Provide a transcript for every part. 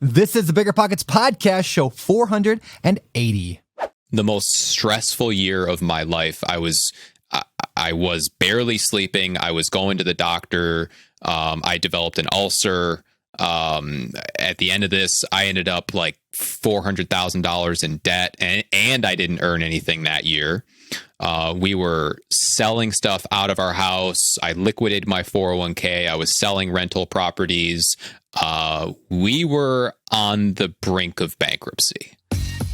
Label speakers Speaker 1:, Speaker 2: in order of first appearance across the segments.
Speaker 1: This is the BiggerPockets podcast, show 480.
Speaker 2: The most stressful year of my life. I was barely sleeping. I was going to the doctor. I developed an ulcer. At the end of this, I ended up like $400,000 in debt, and I didn't earn anything that year. We were selling stuff out of our house. I liquidated my 401k. I was selling rental properties. We were on the brink of bankruptcy.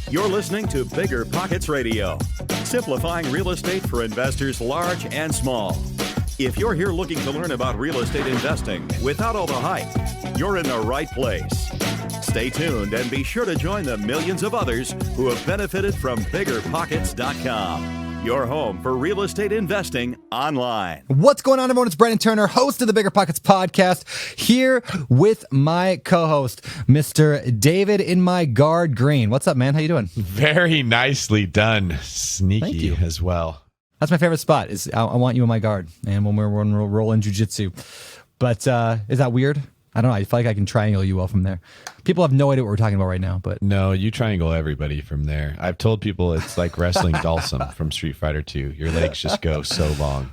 Speaker 3: You're listening to BiggerPockets Radio, simplifying real estate for investors large and small. If you're here looking to learn about real estate investing without all the hype, you're in the right place. Stay tuned and be sure to join the millions of others who have benefited from BiggerPockets.com. Your home for real estate investing online.
Speaker 1: What's going on, everyone? It's Brandon Turner, host of the BiggerPockets podcast, here with my co-host, Mr. David in my guard Green. What's up, man? How you doing?
Speaker 4: Very nicely done. Sneaky as well.
Speaker 1: That's my favorite spot. Is I want you in my guard, and when we're rolling jujitsu. But is that weird? I don't know. I feel like I can triangle you well from there. People have no idea what we're talking about right now, but
Speaker 4: no, you triangle everybody from there. I've told people it's like wrestling Dalsum from Street Fighter 2. Your legs just go so long.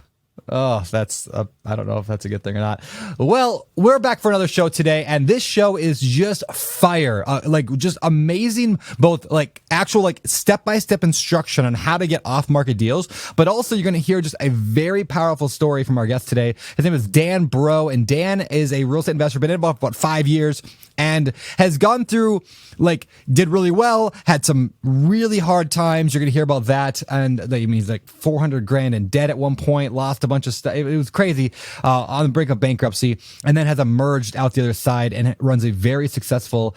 Speaker 1: Oh, that's I don't know if that's a good thing or not. Well, we're back for another show today, and this show is just fire, like just amazing, both like actual like step-by-step instruction on how to get off-market deals, but also you're going to hear just a very powerful story from our guest today. His name is Dan Brault, and Dan is a real estate investor, been in about 5 years, and has gone through, like, did really well, had some really hard times. You're going to hear about that, and he's like $400,000 in debt at one point, lost a bunch of stuff. It was crazy, on the brink of bankruptcy, and then has emerged out the other side and runs a very successful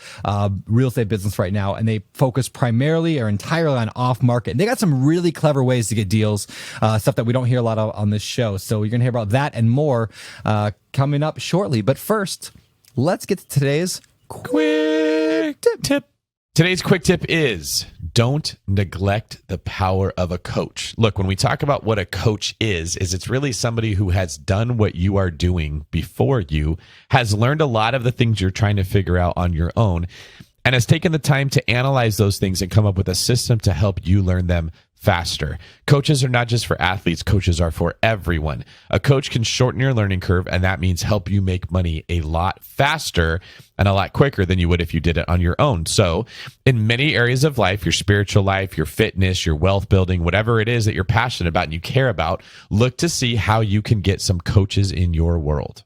Speaker 1: real estate business right now. And they focus primarily or entirely on off market. And they got some really clever ways to get deals, stuff that we don't hear a lot of on this show. So you're going to hear about that and more coming up shortly. But first, let's get to today's quick tip.
Speaker 4: Today's quick tip is don't neglect the power of a coach. Look, when we talk about what a coach is it's really somebody who has done what you are doing before you, has learned a lot of the things you're trying to figure out on your own, and has taken the time to analyze those things and come up with a system to help you learn them faster. Coaches are not just for athletes. Coaches are for everyone. A coach can shorten your learning curve, and that means help you make money a lot faster and a lot quicker than you would if you did it on your own. So in many areas of life, your spiritual life, your fitness, your wealth building, whatever it is that you're passionate about and you care about, look to see how you can get some coaches in your world.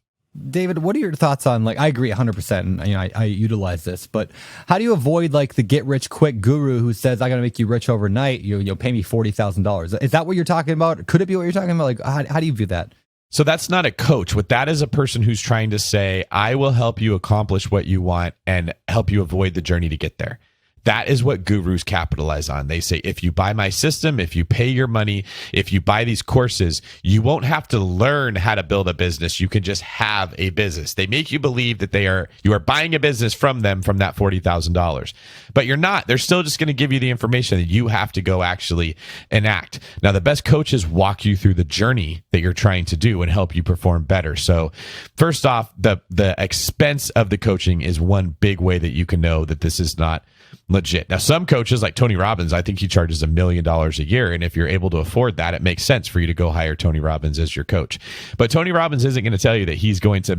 Speaker 1: David, what are your thoughts on, like, I agree 100%, and I utilize this, but how do you avoid like the get rich quick guru who says, I got to make you rich overnight, you'll pay me $40,000? Is that what you're talking about? Could it be what you're talking about? Like, how do you view that?
Speaker 4: So that's not a coach. What that is a person who's trying to say, I will help you accomplish what you want and help you avoid the journey to get there. That is what gurus capitalize on. They say, if you buy my system, if you pay your money, if you buy these courses, you won't have to learn how to build a business. You can just have a business. They make you believe that you are buying a business from them from that $40,000. But you're not. They're still just going to give you the information that you have to go actually enact. Now, the best coaches walk you through the journey that you're trying to do and help you perform better. So first off, the expense of the coaching is one big way that you can know that this is not legit. Now, some coaches like Tony Robbins, I think he charges $1 million a year. And if you're able to afford that, it makes sense for you to go hire Tony Robbins as your coach. But Tony Robbins isn't going to tell you that he's going to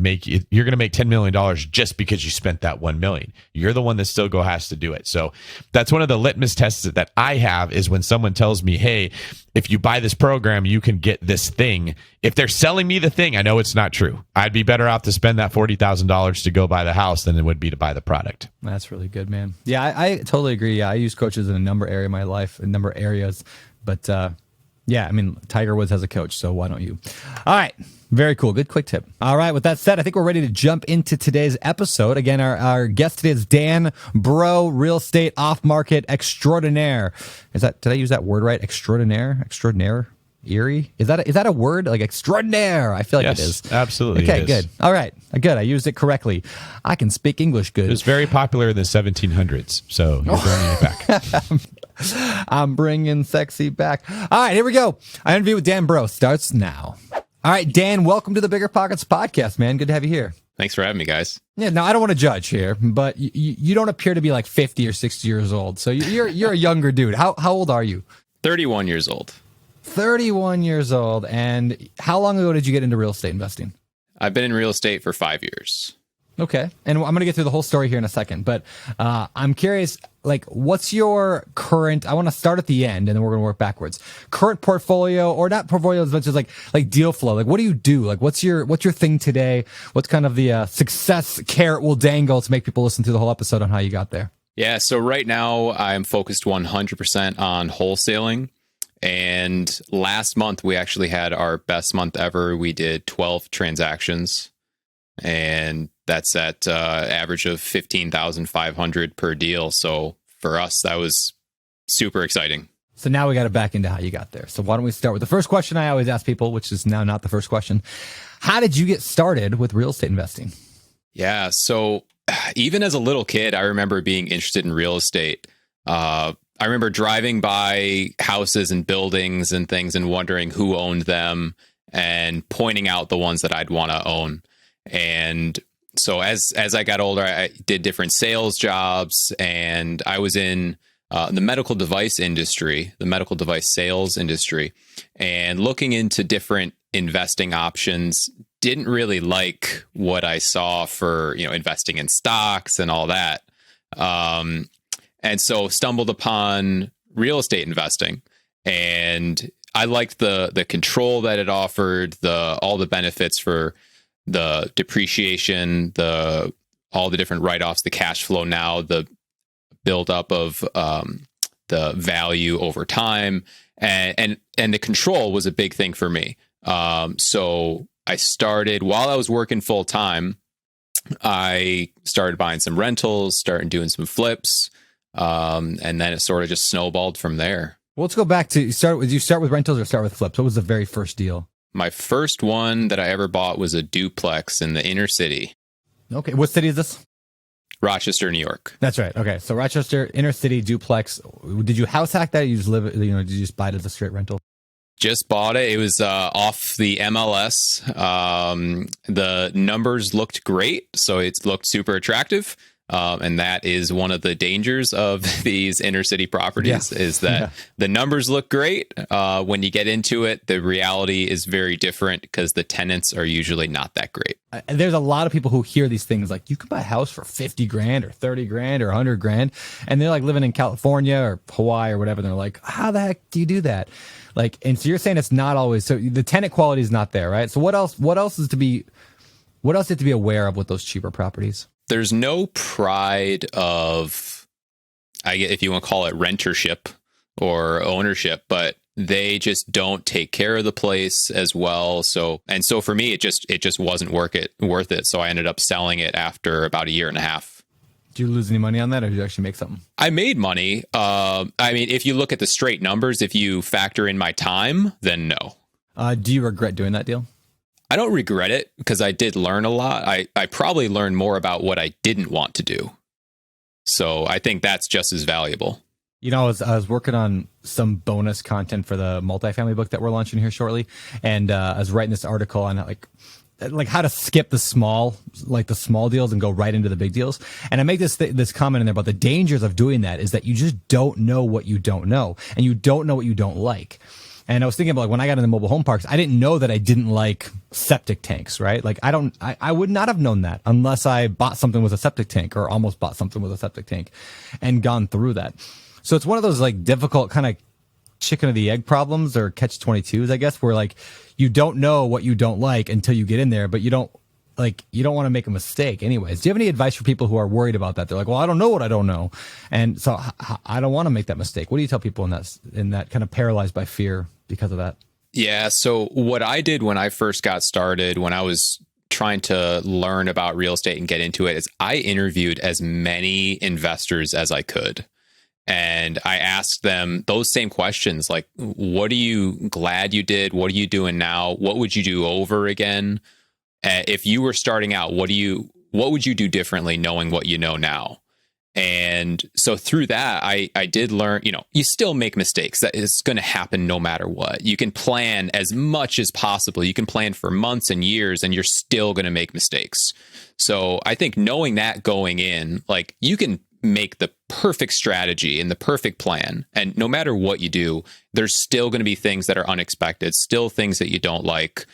Speaker 4: you're going to make $10 million just because you spent that $1 million. You're the one that still has to do it. So that's one of the litmus tests that I have is when someone tells me, hey, if you buy this program, you can get this thing. If they're selling me the thing, I know it's not true. I'd be better off to spend that $40,000 to go buy the house than it would be to buy the product.
Speaker 1: That's really good, man. Yeah, I totally agree. Yeah, I use coaches in a number of areas. But yeah, I mean, Tiger Woods has a coach, so why don't you? All right. Very cool. Good quick tip. All right. With that said, I think we're ready to jump into today's episode. Again, our guest today is Dan Brault, real estate off-market extraordinaire. Did I use that word right? Extraordinaire? Eerie? Is that a word? Like extraordinaire? I feel like
Speaker 4: yes,
Speaker 1: it is.
Speaker 4: Absolutely.
Speaker 1: Okay, good. All right. Good. I used it correctly. I can speak English good.
Speaker 4: It was very popular in the 1700s, so you're bringing it back.
Speaker 1: I'm bringing sexy back. All right, here we go. Our interview with Dan Brault starts now. All right, Dan, welcome to the BiggerPockets podcast, man. Good to have you here.
Speaker 2: Thanks for having me, guys.
Speaker 1: Yeah, now I don't want to judge here, but you don't appear to be like 50 or 60 years old. So you're a younger dude. How old are you?
Speaker 2: 31 years old.
Speaker 1: 31 years old. And how long ago did you get into real estate investing?
Speaker 2: I've been in real estate for 5 years.
Speaker 1: Okay. And I'm going to get through the whole story here in a second, but I'm curious, like, what's your current, I want to start at the end and then we're going to work backwards. Current portfolio, or not portfolio as much as like deal flow. Like, what do you do? Like, what's your thing today? What's kind of the success carrot we'll dangle to make people listen to the whole episode on how you got there?
Speaker 2: Yeah. So right now I'm focused 100% on wholesaling. And last month we actually had our best month ever. We did 12 transactions, and that's at average of 15,500 per deal. So for us, that was super exciting.
Speaker 1: So now we got to back into how you got there. So why don't we start with the first question I always ask people, which is now not the first question. How did you get started with real estate investing?
Speaker 2: Yeah. So even as a little kid, I remember being interested in real estate. I remember driving by houses and buildings and things and wondering who owned them and pointing out the ones that I'd want to own. And so as I got older, I did different sales jobs, and I was in the medical device industry, the medical device sales industry, and looking into different investing options. Didn't really like what I saw for, investing in stocks and all that. And so stumbled upon real estate investing, and I liked the control that it offered, all the benefits for the depreciation, all the different write-offs, the cash flow now, the buildup of the value over time, and the control was a big thing for me. So I started while I was working full time. I started buying some rentals, started doing some flips, and then it sort of just snowballed from there.
Speaker 1: Well, let's go back to Did you start with rentals or start with flips? What was the very first deal?
Speaker 2: My first one that I ever bought was a duplex in the inner city.
Speaker 1: Okay. What city is this?
Speaker 2: Rochester, New York.
Speaker 1: That's right. Okay. So Rochester, inner city duplex. Did you house hack that? Or you just live, did you just buy it as a straight rental?
Speaker 2: Just bought it. It was off the MLS. The numbers looked great, so it looked super attractive. And that is one of the dangers of these inner city properties, is that the numbers look great. When you get into it, the reality is very different because the tenants are usually not that great.
Speaker 1: There's a lot of people who hear these things like, you could buy a house for 50 grand or 30 grand or 100 grand. And they're like living in California or Hawaii or whatever. And they're like, how the heck do you do that? Like, and so you're saying it's not always, so the tenant quality is not there, right? So what else is to be aware of with those cheaper properties?
Speaker 2: There's no pride of, if you want to call it rentership or ownership, but they just don't take care of the place as well. So for me, it just wasn't worth it. So I ended up selling it after about a year and a half.
Speaker 1: Did you lose any money on that, or did you actually make something?
Speaker 2: I made money. If you look at the straight numbers, if you factor in my time, then no.
Speaker 1: Do you regret doing that deal?
Speaker 2: I don't regret it because I did learn a lot. I probably learned more about what I didn't want to do. So I think that's just as valuable.
Speaker 1: I was working on some bonus content for the multifamily book that we're launching here shortly. And I was writing this article on like how to skip the small deals and go right into the big deals. And I make this comment in there about the dangers of doing that is that you just don't know what you don't know, and you don't know what you don't like. And I was thinking about, like, when I got into mobile home parks, I didn't know that I didn't like septic tanks, right? Like, I would not have known that unless I bought something with a septic tank, or almost bought something with a septic tank and gone through that. So it's one of those like difficult kind of chicken or the egg problems, or catch-22s, I guess, where like you don't know what you don't like until you get in there, but you don't want to make a mistake anyways. Do you have any advice for people who are worried about that? They're like, well, I don't know what I don't know. And so I don't want to make that mistake. What do you tell people in that kind of paralyzed by fear because of that?
Speaker 2: Yeah. So what I did when I first got started, when I was trying to learn about real estate and get into it, is I interviewed as many investors as I could. And I asked them those same questions, like, what are you glad you did? What are you doing now? What would you do over again? If you were starting out, what would you do differently knowing what you know now? And so through that, I did learn, you still make mistakes. That is going to happen no matter what. You can plan as much as possible. You can plan for months and years, and you're still going to make mistakes. So I think knowing that going in, like, you can make the perfect strategy and the perfect plan, and no matter what you do, there's still going to be things that are unexpected, still things that you don't like.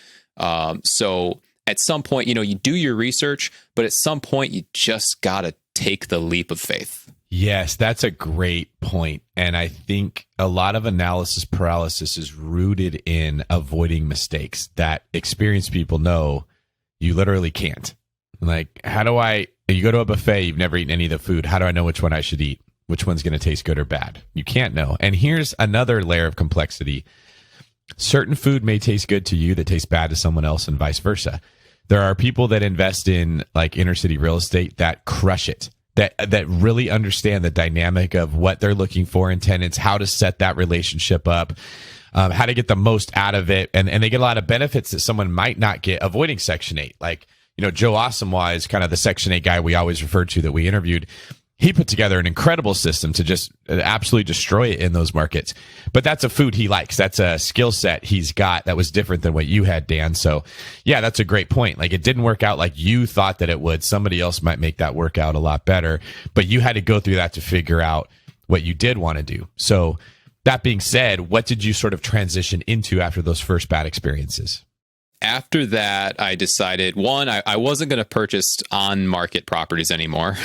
Speaker 2: So at some point, you do your research, but at some point you just got to take the leap of faith.
Speaker 4: Yes, that's a great point. And I think a lot of analysis paralysis is rooted in avoiding mistakes that experienced people know you literally can't. Like, you go to a buffet, you've never eaten any of the food. How do I know which one I should eat? Which one's going to taste good or bad? You can't know. And here's another layer of complexity. Certain food may taste good to you that tastes bad to someone else, and vice versa. There are people that invest in like inner city real estate that crush it, that really understand the dynamic of what they're looking for in tenants, how to set that relationship up, how to get the most out of it. And they get a lot of benefits that someone might not get avoiding Section 8. Like, Joe Asamoah is kind of the Section 8 guy we always referred to that we interviewed. He put together an incredible system to just absolutely destroy it in those markets. But that's a food he likes. That's a skill set he's got that was different than what you had, Dan. So, yeah, that's a great point. Like, it didn't work out like you thought that it would. Somebody else might make that work out a lot better. But you had to go through that to figure out what you did want to do. So, that being said, what did you sort of transition into after those first bad experiences?
Speaker 2: After that, I decided, one, I wasn't going to purchase on-market properties anymore.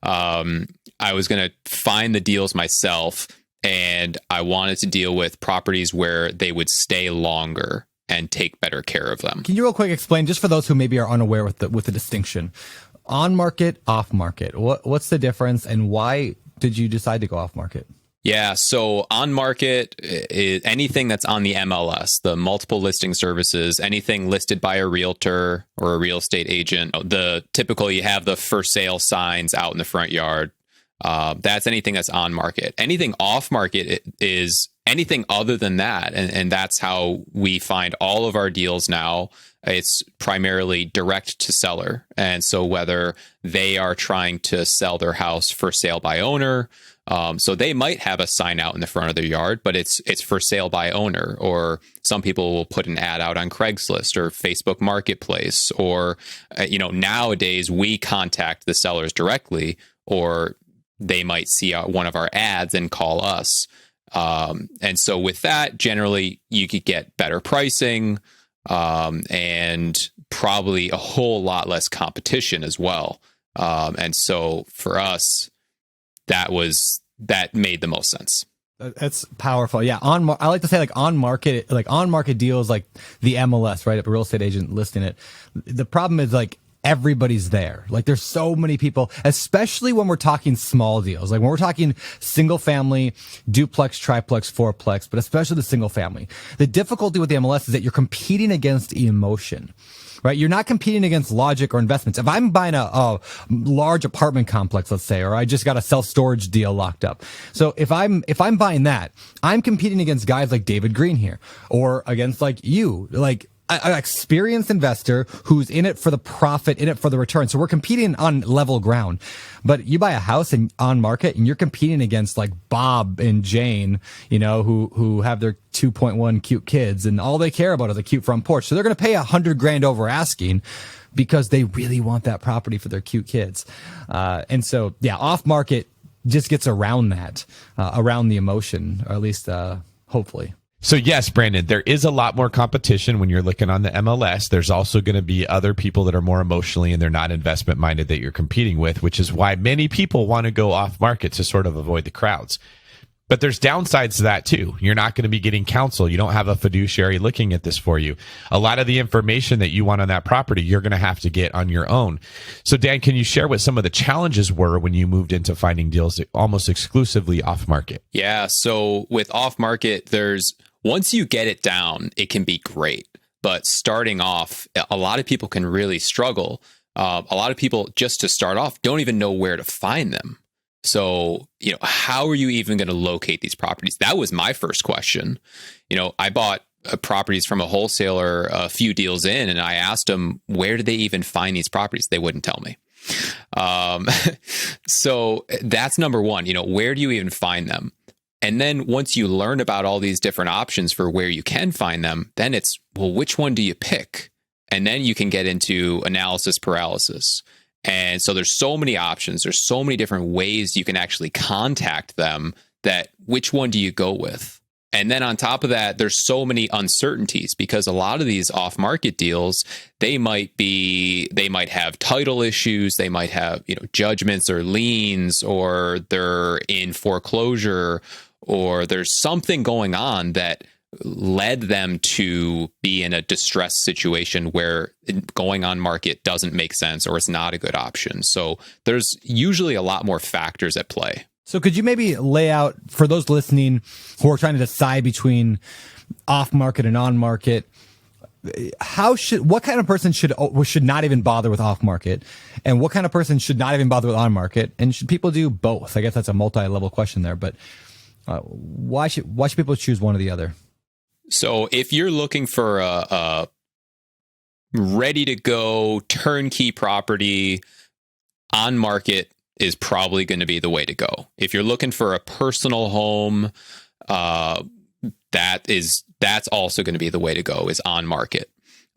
Speaker 2: I was going to find the deals myself, and I wanted to deal with properties where they would stay longer and take better care of them.
Speaker 1: Can you real quick explain, just for those who maybe are unaware with the distinction, on-market, off-market? What's the difference, and why did you decide to go off-market?
Speaker 2: Yeah, so on market is anything that's on the MLS, the multiple listing services, anything listed by a realtor or a real estate agent. Typical, you have the for sale signs out in the front yard. That's anything that's on market. Anything off market is anything other than that, and that's how we find all of our deals now. It's primarily direct to seller, and so whether they are trying to sell their house for sale by owner. So they might have a sign out in the front of their yard, but it's for sale by owner, or some people will put an ad out on Craigslist or Facebook Marketplace, or, nowadays we contact the sellers directly, or they might see one of our ads and call us. And so with that, generally you could get better pricing, and probably a whole lot less competition as well. And so for us, that made the most sense.
Speaker 1: That's powerful. Yeah. I like to say on market deals, like the MLS, right? A real estate agent listing it. The problem is everybody's there. There's so many people, especially when we're talking small deals. When we're talking single family, duplex, triplex, fourplex, but especially the single family. The difficulty with the MLS is that you're competing against emotion. Right? You're not competing against logic or investments. If I'm buying a large apartment complex, let's say, or I just got a self-storage deal locked up. So if I'm buying that, I'm competing against guys like David Green here, or against you, an experienced investor who's in it for the profit, in it for the return. So we're competing on level ground. But you buy a house on market and you're competing against Bob and Jane, who have their 2.1 cute kids, and all they care about is a cute front porch. So they're going to pay $100,000 over asking because they really want that property for their cute kids. And so, yeah, off market just gets around that, around the emotion, or at least, hopefully.
Speaker 4: So yes, Brandon, there is a lot more competition when you're looking on the MLS. There's also going to be other people that are more emotionally and they're not investment minded that you're competing with, which is why many people want to go off market to sort of avoid the crowds. But there's downsides to that too. You're not going to be getting counsel. You don't have a fiduciary looking at this for you. A lot of the information that you want on that property, you're going to have to get on your own. So Dan, can you share what some of the challenges were when you moved into finding deals almost exclusively off market?
Speaker 2: Yeah. So with off market, once you get it down, it can be great. But starting off, a lot of people can really struggle. A lot of people, just to start off, don't even know where to find them. So, how are you even going to locate these properties? That was my first question. I bought properties from a wholesaler a few deals in, and I asked them, where do they even find these properties? They wouldn't tell me. So that's number one. Where do you even find them? And then once you learn about all these different options for where you can find them, then it's, well, which one do you pick? And then you can get into analysis paralysis. And so there's so many options. There's so many different ways you can actually contact them, that which one do you go with? And then on top of that, there's so many uncertainties, because a lot of these off-market deals, they might have title issues, they might have, judgments or liens, or they're in foreclosure, or there's something going on that led them to be in a distressed situation where going on market doesn't make sense, or it's not a good option. So there's usually a lot more factors at play.
Speaker 1: So could you maybe lay out for those listening who are trying to decide between off market and on market, what kind of person should not even bother with off market, and what kind of person should not even bother with on market, and should people do both? I guess that's a multi-level question there, but why should people choose one or the other?
Speaker 2: So if you're looking for a ready to go turnkey property, on market is probably going to be the way to go. If you're looking for a personal home, that's also going to be the way to go, is on market.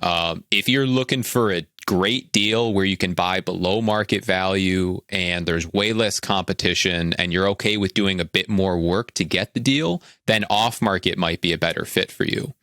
Speaker 2: If you're looking for a great deal where you can buy below market value and there's way less competition and you're okay with doing a bit more work to get the deal, then off market might be a better fit for you.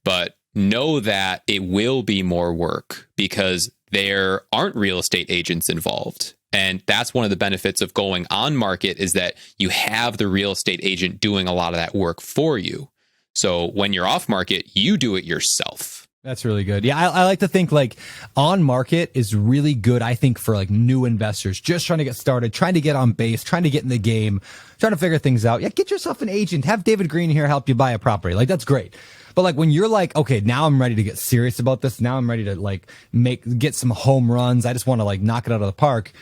Speaker 2: But know that it will be more work, because there aren't real estate agents involved. And that's one of the benefits of going on market, is that you have the real estate agent doing a lot of that work for you. So when you're off market, you do it yourself.
Speaker 1: That's really good. Yeah, I like to think like on market is really good, I think, for like new investors just trying to get started, trying to get on base, trying to get in the game, trying to figure things out. Yeah, get yourself an agent. Have David Green here help you buy a property. Like, that's great. But like when you're like, okay, now I'm ready to get serious about this. Now I'm ready to like get some home runs. I just want to like knock it out of the park.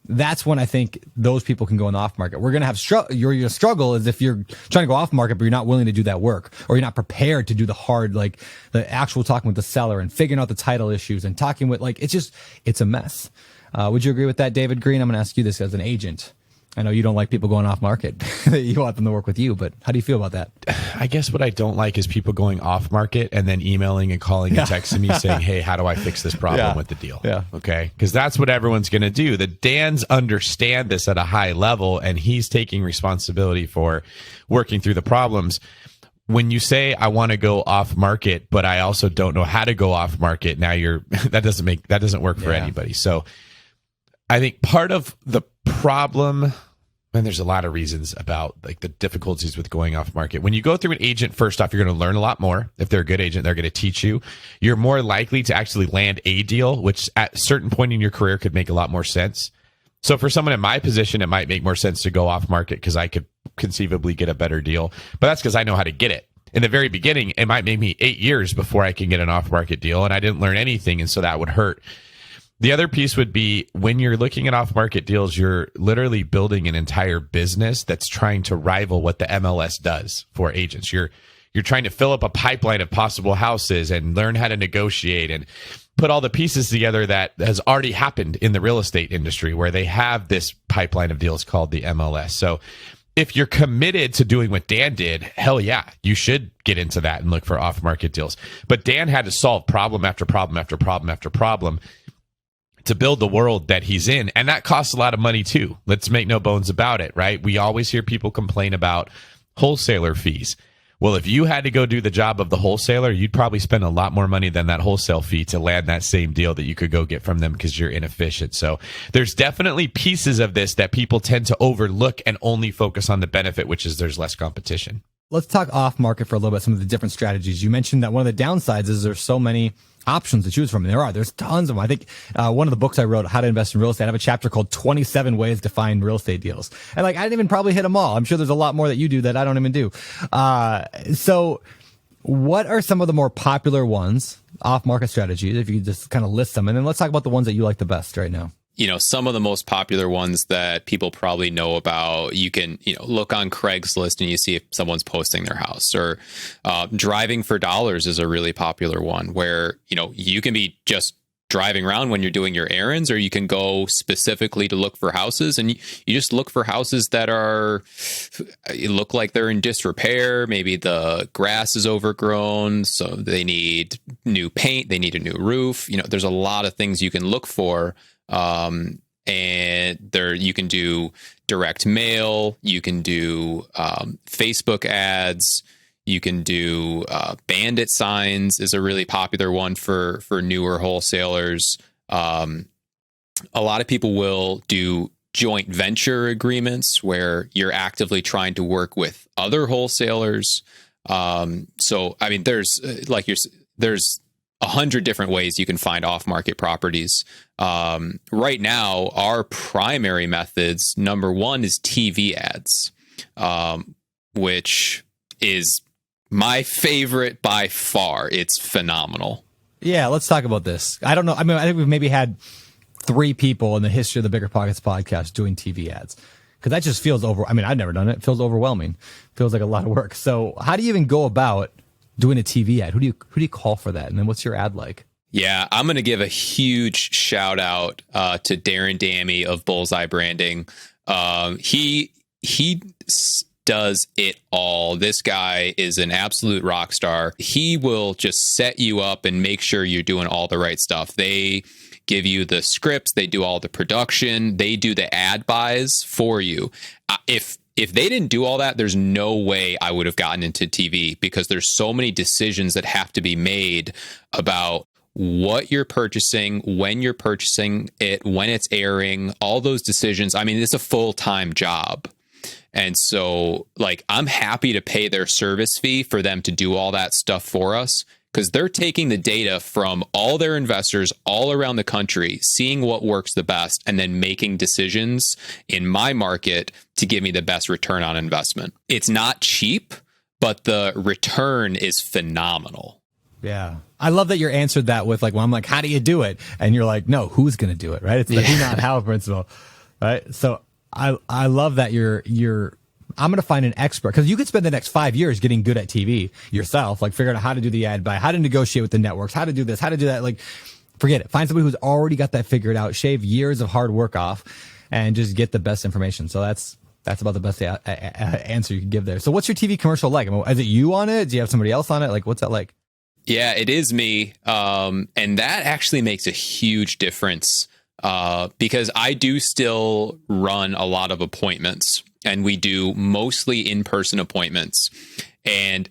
Speaker 1: That's when I think those people can go in the off market. We're going to have your struggle is if you're trying to go off market, but you're not willing to do that work, or you're not prepared to do the hard, like the actual talking with the seller and figuring out the title issues and talking with, like, it's a mess. Would you agree with that, David Green? I'm going to ask you this as an agent. I know you don't like people going off market. You want them to work with you, but how do you feel about that?
Speaker 4: I guess what I don't like is people going off market and then emailing and calling and texting me saying, hey, how do I fix this problem with the deal?
Speaker 1: Yeah.
Speaker 4: Okay. Because that's what everyone's going to do. The Dans understand this at a high level, and he's taking responsibility for working through the problems. When you say I want to go off market, but I also don't know how to go off market, now that doesn't work for anybody. So I think part of the problem, and there's a lot of reasons about like the difficulties with going off market. When you go through an agent, first off, you're going to learn a lot more. If they're a good agent, they're going to teach you. You're more likely to actually land a deal, which at a certain point in your career could make a lot more sense. So for someone in my position, it might make more sense to go off market because I could conceivably get a better deal. But that's because I know how to get it. In the very beginning, it might make me 8 years before I can get an off market deal, and I didn't learn anything, and so that would hurt. The other piece would be when you're looking at off-market deals, you're literally building an entire business that's trying to rival what the MLS does for agents. You're trying to fill up a pipeline of possible houses and learn how to negotiate and put all the pieces together that has already happened in the real estate industry, where they have this pipeline of deals called the MLS. So if you're committed to doing what Dan did, hell yeah, you should get into that and look for off-market deals. But Dan had to solve problem after problem after problem after problem to build the world that he's in. And that costs a lot of money too. Let's make no bones about it, right? We always hear people complain about wholesaler fees. Well, if you had to go do the job of the wholesaler, you'd probably spend a lot more money than that wholesale fee to land that same deal that you could go get from them because you're inefficient. So there's definitely pieces of this that people tend to overlook and only focus on the benefit, which is there's less competition.
Speaker 1: Let's talk off market for a little bit, some of the different strategies. You mentioned that one of the downsides is there's so many options to choose from. And there's tons of them. I think one of the books I wrote, How to Invest in Real Estate, I have a chapter called 27 Ways to Find Real Estate Deals. And like, I didn't even probably hit them all. I'm sure there's a lot more that you do that I don't even do. So what are some of the more popular ones, off market strategies, if you could just kind of list them? And then let's talk about the ones that you like the best right now.
Speaker 2: Some of the most popular ones that people probably know about, you can, look on Craigslist and you see if someone's posting their house, or driving for dollars is a really popular one where, you can be just driving around when you're doing your errands, or you can go specifically to look for houses, and you just look for houses that look like they're in disrepair. Maybe the grass is overgrown, so they need new paint, they need a new roof. There's a lot of things you can look for. And there you can do direct mail, you can do Facebook ads, you can do bandit signs is a really popular one for newer wholesalers. A lot of people will do joint venture agreements where you're actively trying to work with other wholesalers. So, I mean, there's 100 different ways you can find off-market properties. Right now, our primary methods, number one is TV ads, which is my favorite by far. It's phenomenal.
Speaker 1: Yeah, let's talk about this. I don't know. I mean, I think we've maybe had 3 people in the history of the BiggerPockets podcast doing TV ads, because that just feels I've never done it. It feels overwhelming. It feels like a lot of work. So how do you even go about doing a TV ad? Who do you call for that? And then what's your ad like?
Speaker 2: Yeah, I'm going to give a huge shout out to Darren Dammy of Bullseye Branding. He does it all. This guy is an absolute rock star. He will just set you up and make sure you're doing all the right stuff. They give you the scripts, they do all the production, they do the ad buys for you. If they didn't do all that, there's no way I would have gotten into TV, because there's so many decisions that have to be made about what you're purchasing, when you're purchasing it, when it's airing, all those decisions. I mean, it's a full-time job. And so, I'm happy to pay their service fee for them to do all that stuff for us, because they're taking the data from all their investors all around the country, seeing what works the best, and then making decisions in my market to give me the best return on investment. It's not cheap, but the return is phenomenal.
Speaker 1: Yeah. I love that you answered that with I'm like, how do you do it? And you're like, no, who's going to do it? Right. It's the who, not how principle. Right. So I love that I'm going to find an expert, because you could spend the next 5 years getting good at TV yourself, figuring out how to do the ad buy, how to negotiate with the networks, how to do this, how to do that. Forget it. Find somebody who's already got that figured out, shave years of hard work off, and just get the best information. So that's about the best answer you can give there. So what's your TV commercial like? I mean, is it you on it? Do you have somebody else on it? What's that like?
Speaker 2: Yeah, it is me. And that actually makes a huge difference, because I do still run a lot of appointments, and we do mostly in-person appointments. And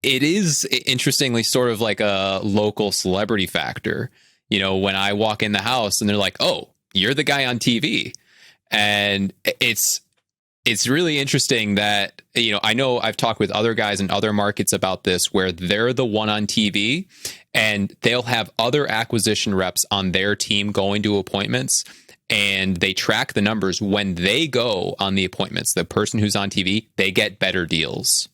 Speaker 2: it is, interestingly, sort of like a local celebrity factor. When I walk in the house and they're like, oh, you're the guy on TV. And it's really interesting that, I know I've talked with other guys in other markets about this, where they're the one on TV and they'll have other acquisition reps on their team going to appointments, and they track the numbers. When they go on the appointments, the person who's on TV, they get better deals,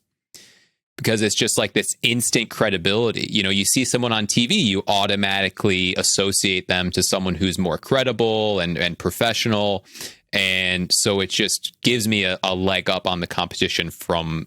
Speaker 2: because it's just like this instant credibility. You see someone on TV, you automatically associate them to someone who's more credible and professional. And so it just gives me a leg up on the competition from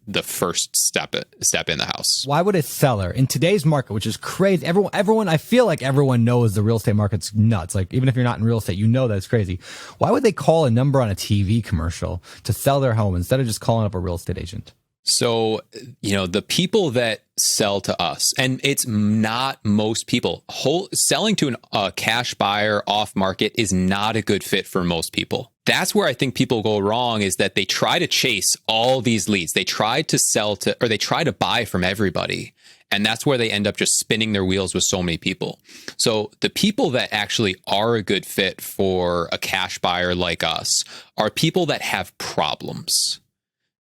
Speaker 2: the first step in the house.
Speaker 1: Why would a seller in today's market, which is crazy, everyone, I feel like everyone knows the real estate market's nuts. Even if you're not in real estate, that it's crazy. Why would they call a number on a TV commercial to sell their home instead of just calling up a real estate agent?
Speaker 2: So, the people that sell to us, and it's not most people, selling to a cash buyer off market is not a good fit for most people. That's where I think people go wrong, is that they try to chase all these leads. They try to buy from everybody. And that's where they end up just spinning their wheels with so many people. So the people that actually are a good fit for a cash buyer like us are people that have problems.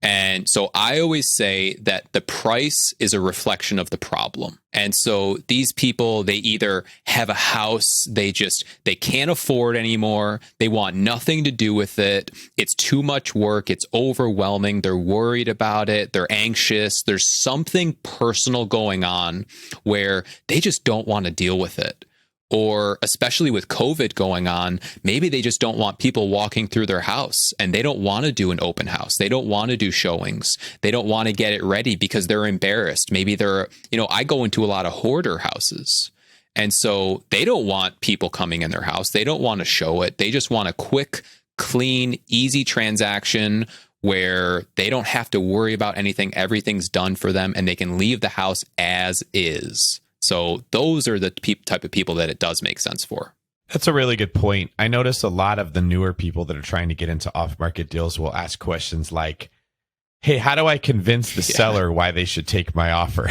Speaker 2: And so I always say that the price is a reflection of the problem. And so these people, they either have a house they can't afford anymore. They want nothing to do with it. It's too much work. It's overwhelming. They're worried about it. They're anxious. There's something personal going on where they just don't want to deal with it. Or especially with COVID going on, maybe they just don't want people walking through their house, and they don't want to do an open house. They don't want to do showings. They don't want to get it ready because they're embarrassed. Maybe I go into a lot of hoarder houses, And so they don't want people coming in their house. They don't want to show it. They just want a quick, clean, easy transaction where they don't have to worry about anything. Everything's done for them and they can leave the house as is. So those are the type of people that it does make sense for.
Speaker 4: That's a really good point. I notice a lot of the newer people that are trying to get into off-market deals will ask questions like, hey, how do I convince the seller why they should take my offer?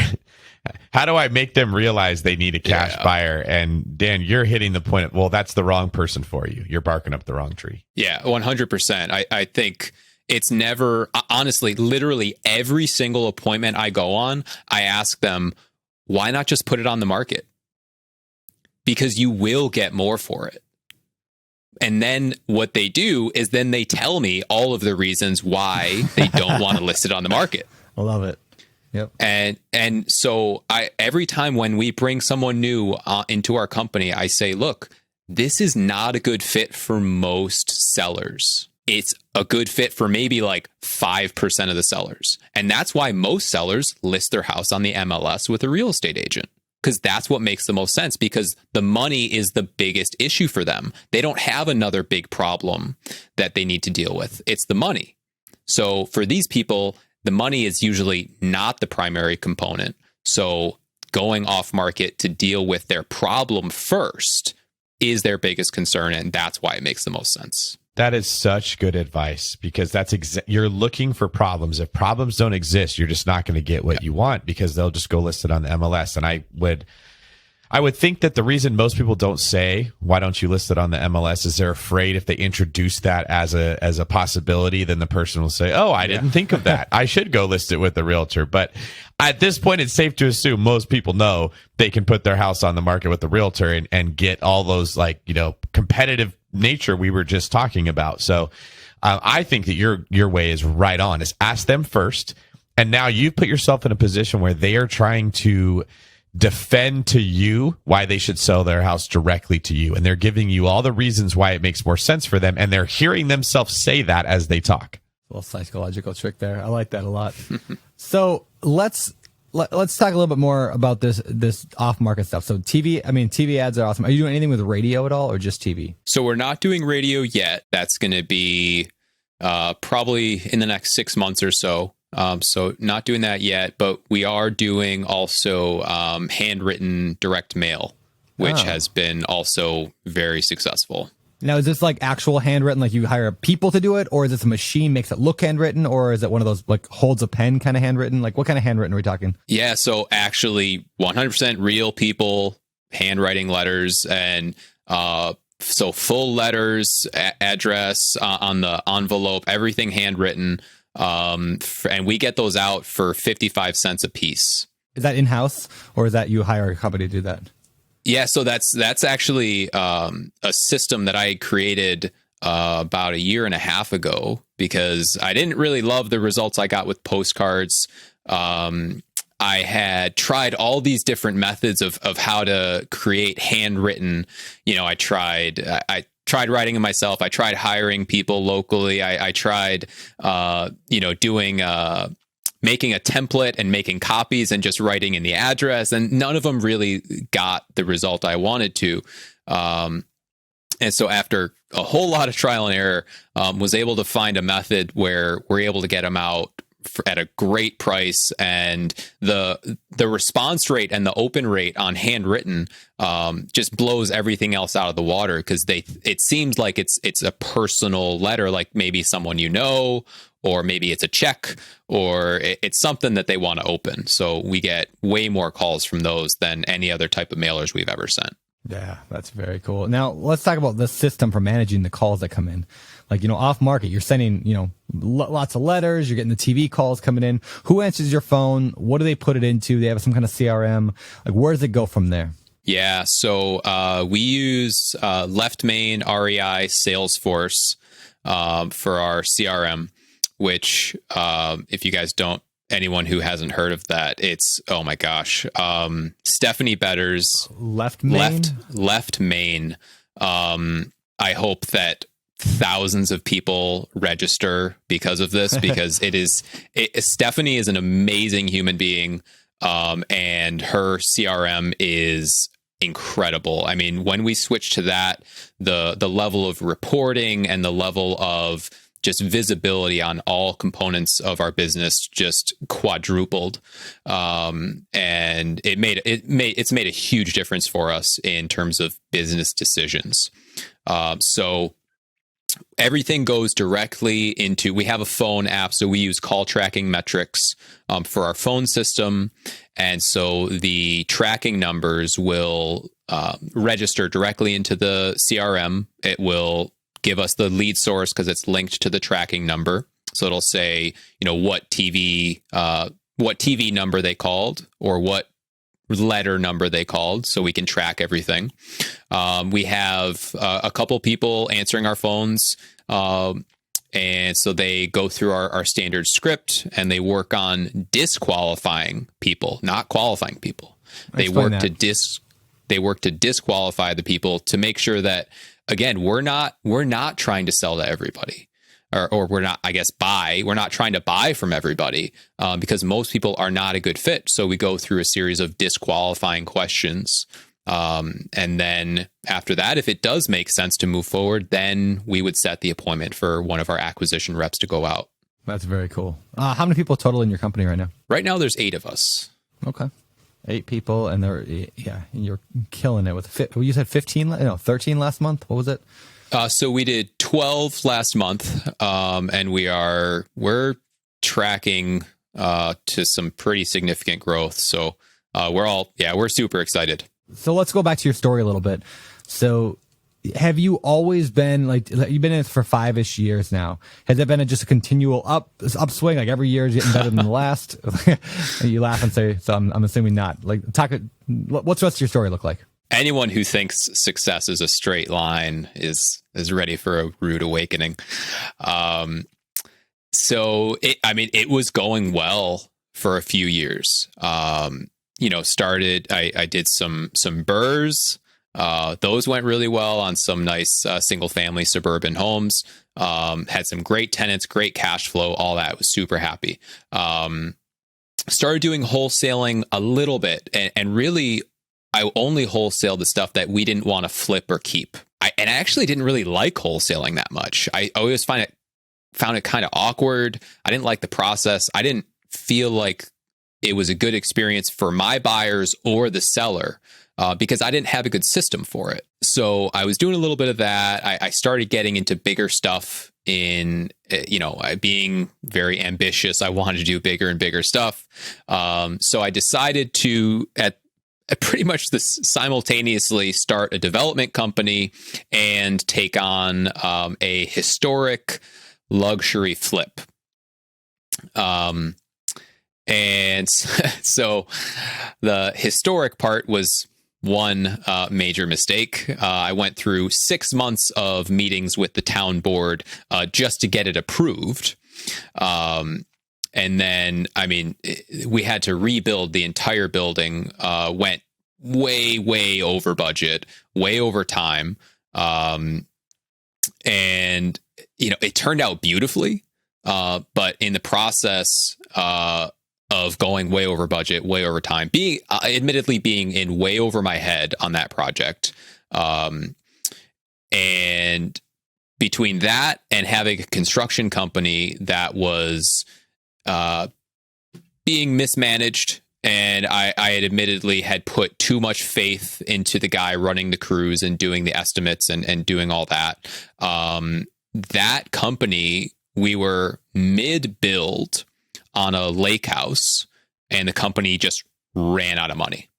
Speaker 4: How do I make them realize they need a cash buyer? And Dan, you're hitting the point. Well, that's the wrong person for you. You're barking up the wrong tree.
Speaker 2: Yeah, 100%. I think it's never, honestly, literally every single appointment I go on, I ask them, why not just put it on the market? Because you will get more for it. And then what they do is then they tell me all of the reasons why they don't want to list it on the market.
Speaker 1: I love it. Yep.
Speaker 2: And so every time when we bring someone new into our company, I say, look, this is not a good fit for most sellers. It's a good fit for maybe like 5% of the sellers. And that's why most sellers list their house on the MLS with a real estate agent. Because that's what makes the most sense, because the money is the biggest issue for them. They don't have another big problem that they need to deal with. It's the money. So for these people, the money is usually not the primary component. So going off market to deal with their problem first is their biggest concern. And that's why it makes the most sense.
Speaker 4: That is such good advice, because that's you're looking for problems. If problems don't exist, you're just not going to get what you want, because they'll just go list it on the MLS. And I would think that the reason most people don't say, why don't you list it on the MLS, is they're afraid if they introduce that as a possibility, then the person will say, oh, I didn't think of that. I should go list it with the realtor. But at this point, it's safe to assume most people know they can put their house on the market with the realtor and get all those, like, competitive nature we were just talking about. So I think that your way is right on, is ask them first. And now you've put yourself in a position where they are trying to defend to you why they should sell their house directly to you. And they're giving you all the reasons why it makes more sense for them. And they're hearing themselves say that as they talk.
Speaker 1: A little psychological trick there. I like that a lot. So let's talk a little bit more about this off-market stuff. So TV ads are awesome. Are you doing anything with radio at all, or just TV?
Speaker 2: So we're not doing radio yet. That's going to be probably in the next 6 months or so. So not doing that yet, but we are doing also handwritten direct mail, which has been also very successful.
Speaker 1: Now, is this like actual handwritten, like you hire people to do it, or is this a machine makes it look handwritten, or is it one of those like holds a pen kind of handwritten? Like what kind of handwritten are we talking?
Speaker 2: Yeah, so actually 100% real people handwriting letters, and so full letters, address on the envelope, everything handwritten. And we get those out for 55 cents a piece.
Speaker 1: Is that in-house, or is that you hire a company to do that?
Speaker 2: Yeah, so that's actually a system that I created about a year and a half ago, because I didn't really love the results I got with postcards. I had tried all these different methods of how to create handwritten. I tried writing it myself. I tried hiring people locally. I tried, doing making a template and making copies and just writing in the address, and none of them really got the result I wanted to. And so after a whole lot of trial and error, was able to find a method where we're able to get them out at a great price, and the response rate and the open rate on handwritten just blows everything else out of the water, because it seems like it's a personal letter, like maybe someone or maybe it's a check, or it's something that they want to open. So we get way more calls from those than any other type of mailers we've ever sent.
Speaker 1: Yeah, that's very cool. Now let's talk about the system for managing the calls that come in. Like, off market, you're sending, lots of letters, you're getting the TV calls coming in. Who answers your phone? What do they put it into? They have some kind of CRM. Like, where does it go from there?
Speaker 2: Yeah, so we use Left Main, REI, Salesforce for our CRM, which if you guys anyone who hasn't heard of that, it's, oh my gosh, Stephanie Better's
Speaker 1: Left Main.
Speaker 2: I hope that thousands of people register because of this, because Stephanie is an amazing human being. And her CRM is incredible. I mean, when we switched to that, the level of reporting and the level of just visibility on all components of our business just quadrupled, and it's made a huge difference for us in terms of business decisions. So everything goes directly into, we have a phone app, so we use call tracking metrics for our phone system. And so the tracking numbers will register directly into the CRM. It will give us the lead source because it's linked to the tracking number. So it'll say, what TV number they called or what letter number they called, so we can track everything. We have a couple people answering our phones, and so they go through our standard script and they work on disqualifying people, not qualifying people. They work to disqualify the people to make sure that, again, we're not trying to sell to everybody. Or we're not, I guess, we're not trying to buy from everybody, because most people are not a good fit. So we go through a series of disqualifying questions. And then after that, if it does make sense to move forward, then we would set the appointment for one of our acquisition reps to go out.
Speaker 1: That's very cool. How many people total in your company right now?
Speaker 2: Right now, there's 8 of us.
Speaker 1: Okay. 8 people, and you're killing it with, you said 13 last month. What was it?
Speaker 2: So we did 12 last month, and we're tracking to some pretty significant growth. So we're super excited.
Speaker 1: So let's go back to your story a little bit. So have you always been you've been in it for 5-ish years now? Has it been just a continual upswing? Like every year is getting better than the last? You laugh and say, so I'm assuming not. What's the rest of your story look like?
Speaker 2: Anyone who thinks success is a straight line is ready for a rude awakening. So it was going well for a few years. I did some burrs. Those went really well on some nice single family suburban homes. Had some great tenants, great cash flow, all that. Was super happy. Started doing wholesaling a little bit, and really, I only wholesale the stuff that we didn't want to flip or keep. I actually didn't really like wholesaling that much. I always found it kind of awkward. I didn't like the process. I didn't feel like it was a good experience for my buyers or the seller, because I didn't have a good system for it. So I was doing a little bit of that. I started getting into bigger stuff being very ambitious. I wanted to do bigger and bigger stuff. So I decided to, pretty much simultaneously start a development company and take on a historic luxury flip. And so the historic part was one major mistake. I went through 6 months of meetings with the town board just to get it approved. And then, we had to rebuild the entire building, went way, way over budget, way over time. And, it turned out beautifully. But in the process of going way over budget, way over time, admittedly being in way over my head on that project. And between that and having a construction company that was being mismanaged, and I had admittedly had put too much faith into the guy running the crews and doing the estimates and doing all that. That company, we were mid-build on a lake house, and the company just ran out of money.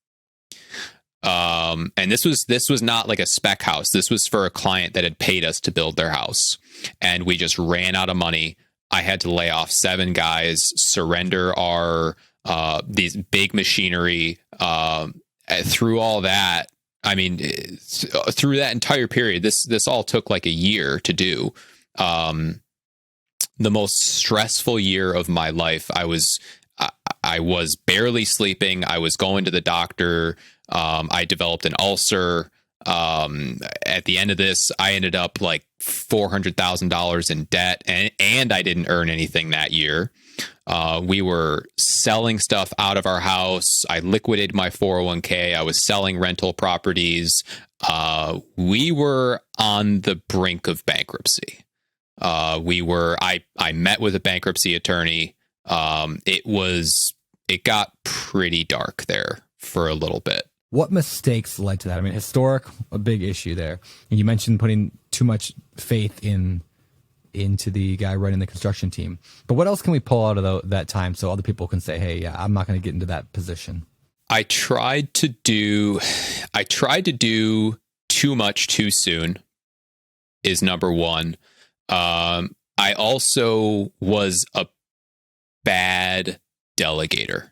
Speaker 2: And this was not like a spec house. This was for a client that had paid us to build their house, and we just ran out of money. I had to lay off 7 guys, surrender our these big machinery. Through all that, through that entire period, this all took like a year to do. The most stressful year of my life. I was barely sleeping. I was going to the doctor. I developed an ulcer. At the end of this, I ended up like $400,000 in debt, and I didn't earn anything that year. We were selling stuff out of our house. I liquidated my 401k. I was selling rental properties. We were on the brink of bankruptcy. I met with a bankruptcy attorney. It got pretty dark there for a little bit.
Speaker 1: What mistakes led to that? I mean, historic, a big issue there. And you mentioned putting too much faith into the guy running the construction team. But what else can we pull out of that time so other people can say, hey, yeah, I'm not going to get into that position?
Speaker 2: I tried to do too much too soon is number one. I also was a bad delegator.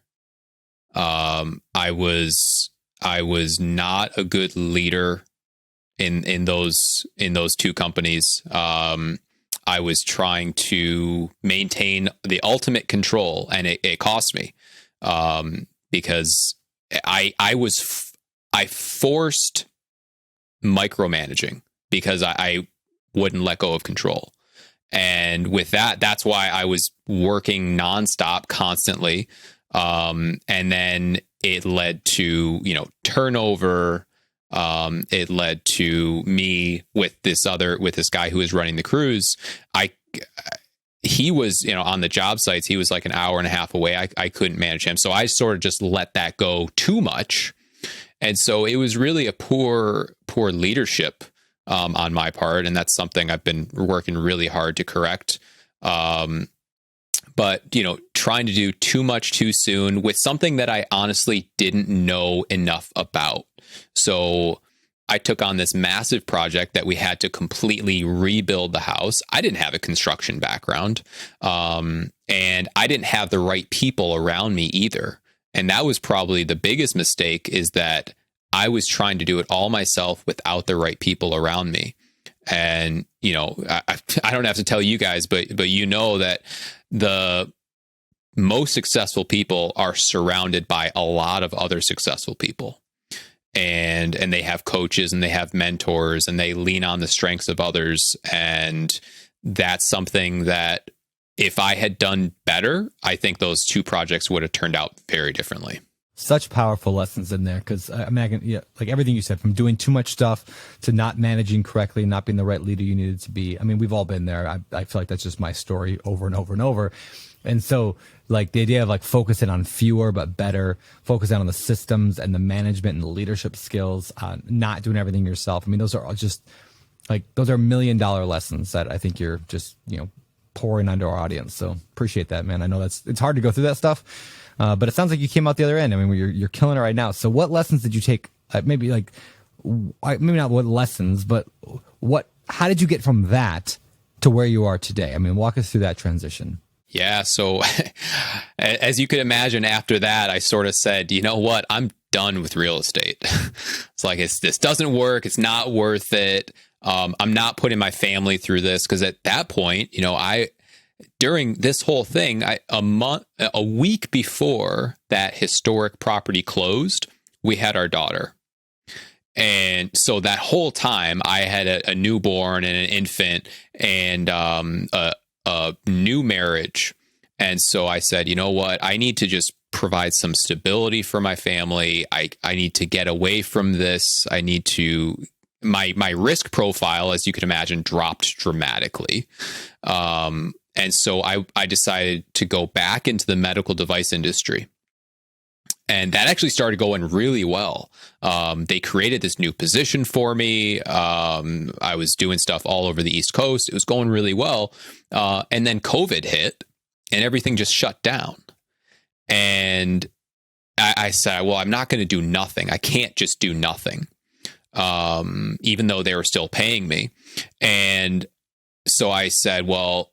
Speaker 2: I was not a good leader in those two companies. I was trying to maintain the ultimate control, and it cost me because I forced micromanaging because I wouldn't let go of control. And with that, that's why I was working nonstop constantly. And then it led to, turnover. It led to me with this guy who was running the crews. He was, on the job sites, he was like an hour and a half away. I couldn't manage him. So I sort of just let that go too much. And so it was really a poor leadership on my part. And that's something I've been working really hard to correct. But, trying to do too much too soon with something that I honestly didn't know enough about. So I took on this massive project that we had to completely rebuild the house. I didn't have a construction background, and I didn't have the right people around me either. And that was probably the biggest mistake, is that I was trying to do it all myself without the right people around me. And, I don't have to tell you guys, but that the most successful people are surrounded by a lot of other successful people. And they have coaches and they have mentors and they lean on the strengths of others. And that's something that if I had done better, I think those two projects would have turned out very differently.
Speaker 1: Such powerful lessons in there, because like everything you said, from doing too much stuff to not managing correctly, not being the right leader you needed to be. I mean, we've all been there. I feel like that's just my story over and over and over. And so, like, the idea of like focusing on fewer but better, focusing on the systems and the management and the leadership skills, not doing everything yourself. I mean, those are all just like, those are $1 million lessons that I think you're just, pouring onto our audience. So appreciate that, man. I know it's hard to go through that stuff. But it sounds like you came out the other end. I mean, you're killing it right now. So what lessons did you take? Maybe not what lessons, but how did you get from that to where you are today? I mean, walk us through that transition.
Speaker 2: Yeah. So as you could imagine, after that, I sort of said, you know what, I'm done with real estate. It's like, this doesn't work. It's not worth it. I'm not putting my family through this. Cause at that point, during this whole thing, a week before that historic property closed, we had our daughter. And so that whole time I had a newborn and an infant and a new marriage. And so I said, you know what, I need to just provide some stability for my family. I need to get away from this. I need to, my risk profile, as you can imagine, dropped dramatically. And so I decided to go back into the medical device industry. And that actually started going really well. They created this new position for me. I was doing stuff all over the East Coast. It was going really well. And then COVID hit and everything just shut down. And I said, well, I'm not going to do nothing. I can't just do nothing, even though they were still paying me. And so I said, well,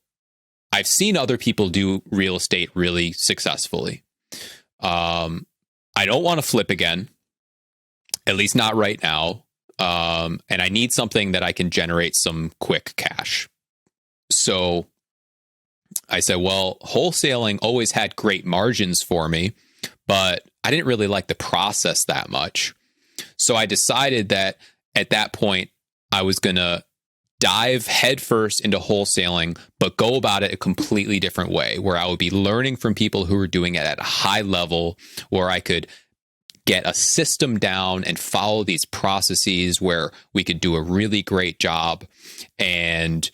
Speaker 2: I've seen other people do real estate really successfully. I don't want to flip again, at least not right now. And I need something that I can generate some quick cash. So I said, well, wholesaling always had great margins for me, but I didn't really like the process that much. So I decided that at that point, I was going to dive headfirst into wholesaling, but go about it a completely different way, where I would be learning from people who were doing it at a high level, where I could get a system down and follow these processes where we could do a really great job, and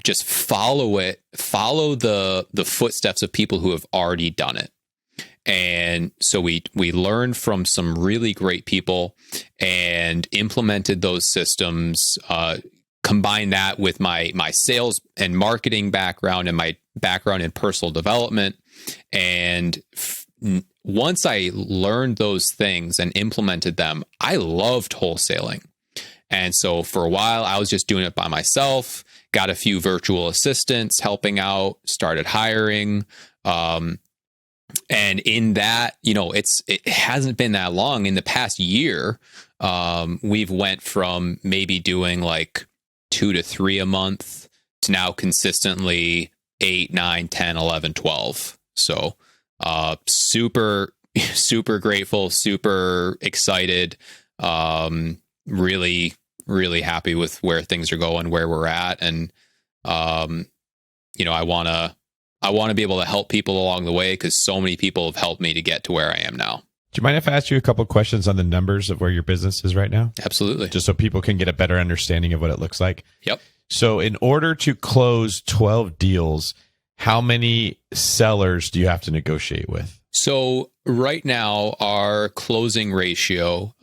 Speaker 2: just follow the footsteps of people who have already done it. And so we learned from some really great people and implemented those systems, combine that with my sales and marketing background and my background in personal development. And once I learned those things and implemented them, I loved wholesaling. And so for a while, I was just doing it by myself, got a few virtual assistants helping out, started hiring. And in that, it hasn't been that long. In the past year, we've went from maybe doing like 2 to 3 a month to now consistently 8, 9, 10, 11, 12. So super, super grateful, super excited, really, really happy with where things are going, where we're at. And, I want to be able to help people along the way, because so many people have helped me to get to where I am now.
Speaker 4: Do you mind if I ask you a couple of questions on the numbers of where your business is right now?
Speaker 2: Absolutely.
Speaker 4: Just so people can get a better understanding of what it looks like.
Speaker 2: Yep.
Speaker 4: So in order to close 12 deals, how many sellers do you have to negotiate with?
Speaker 2: So right now, our closing ratio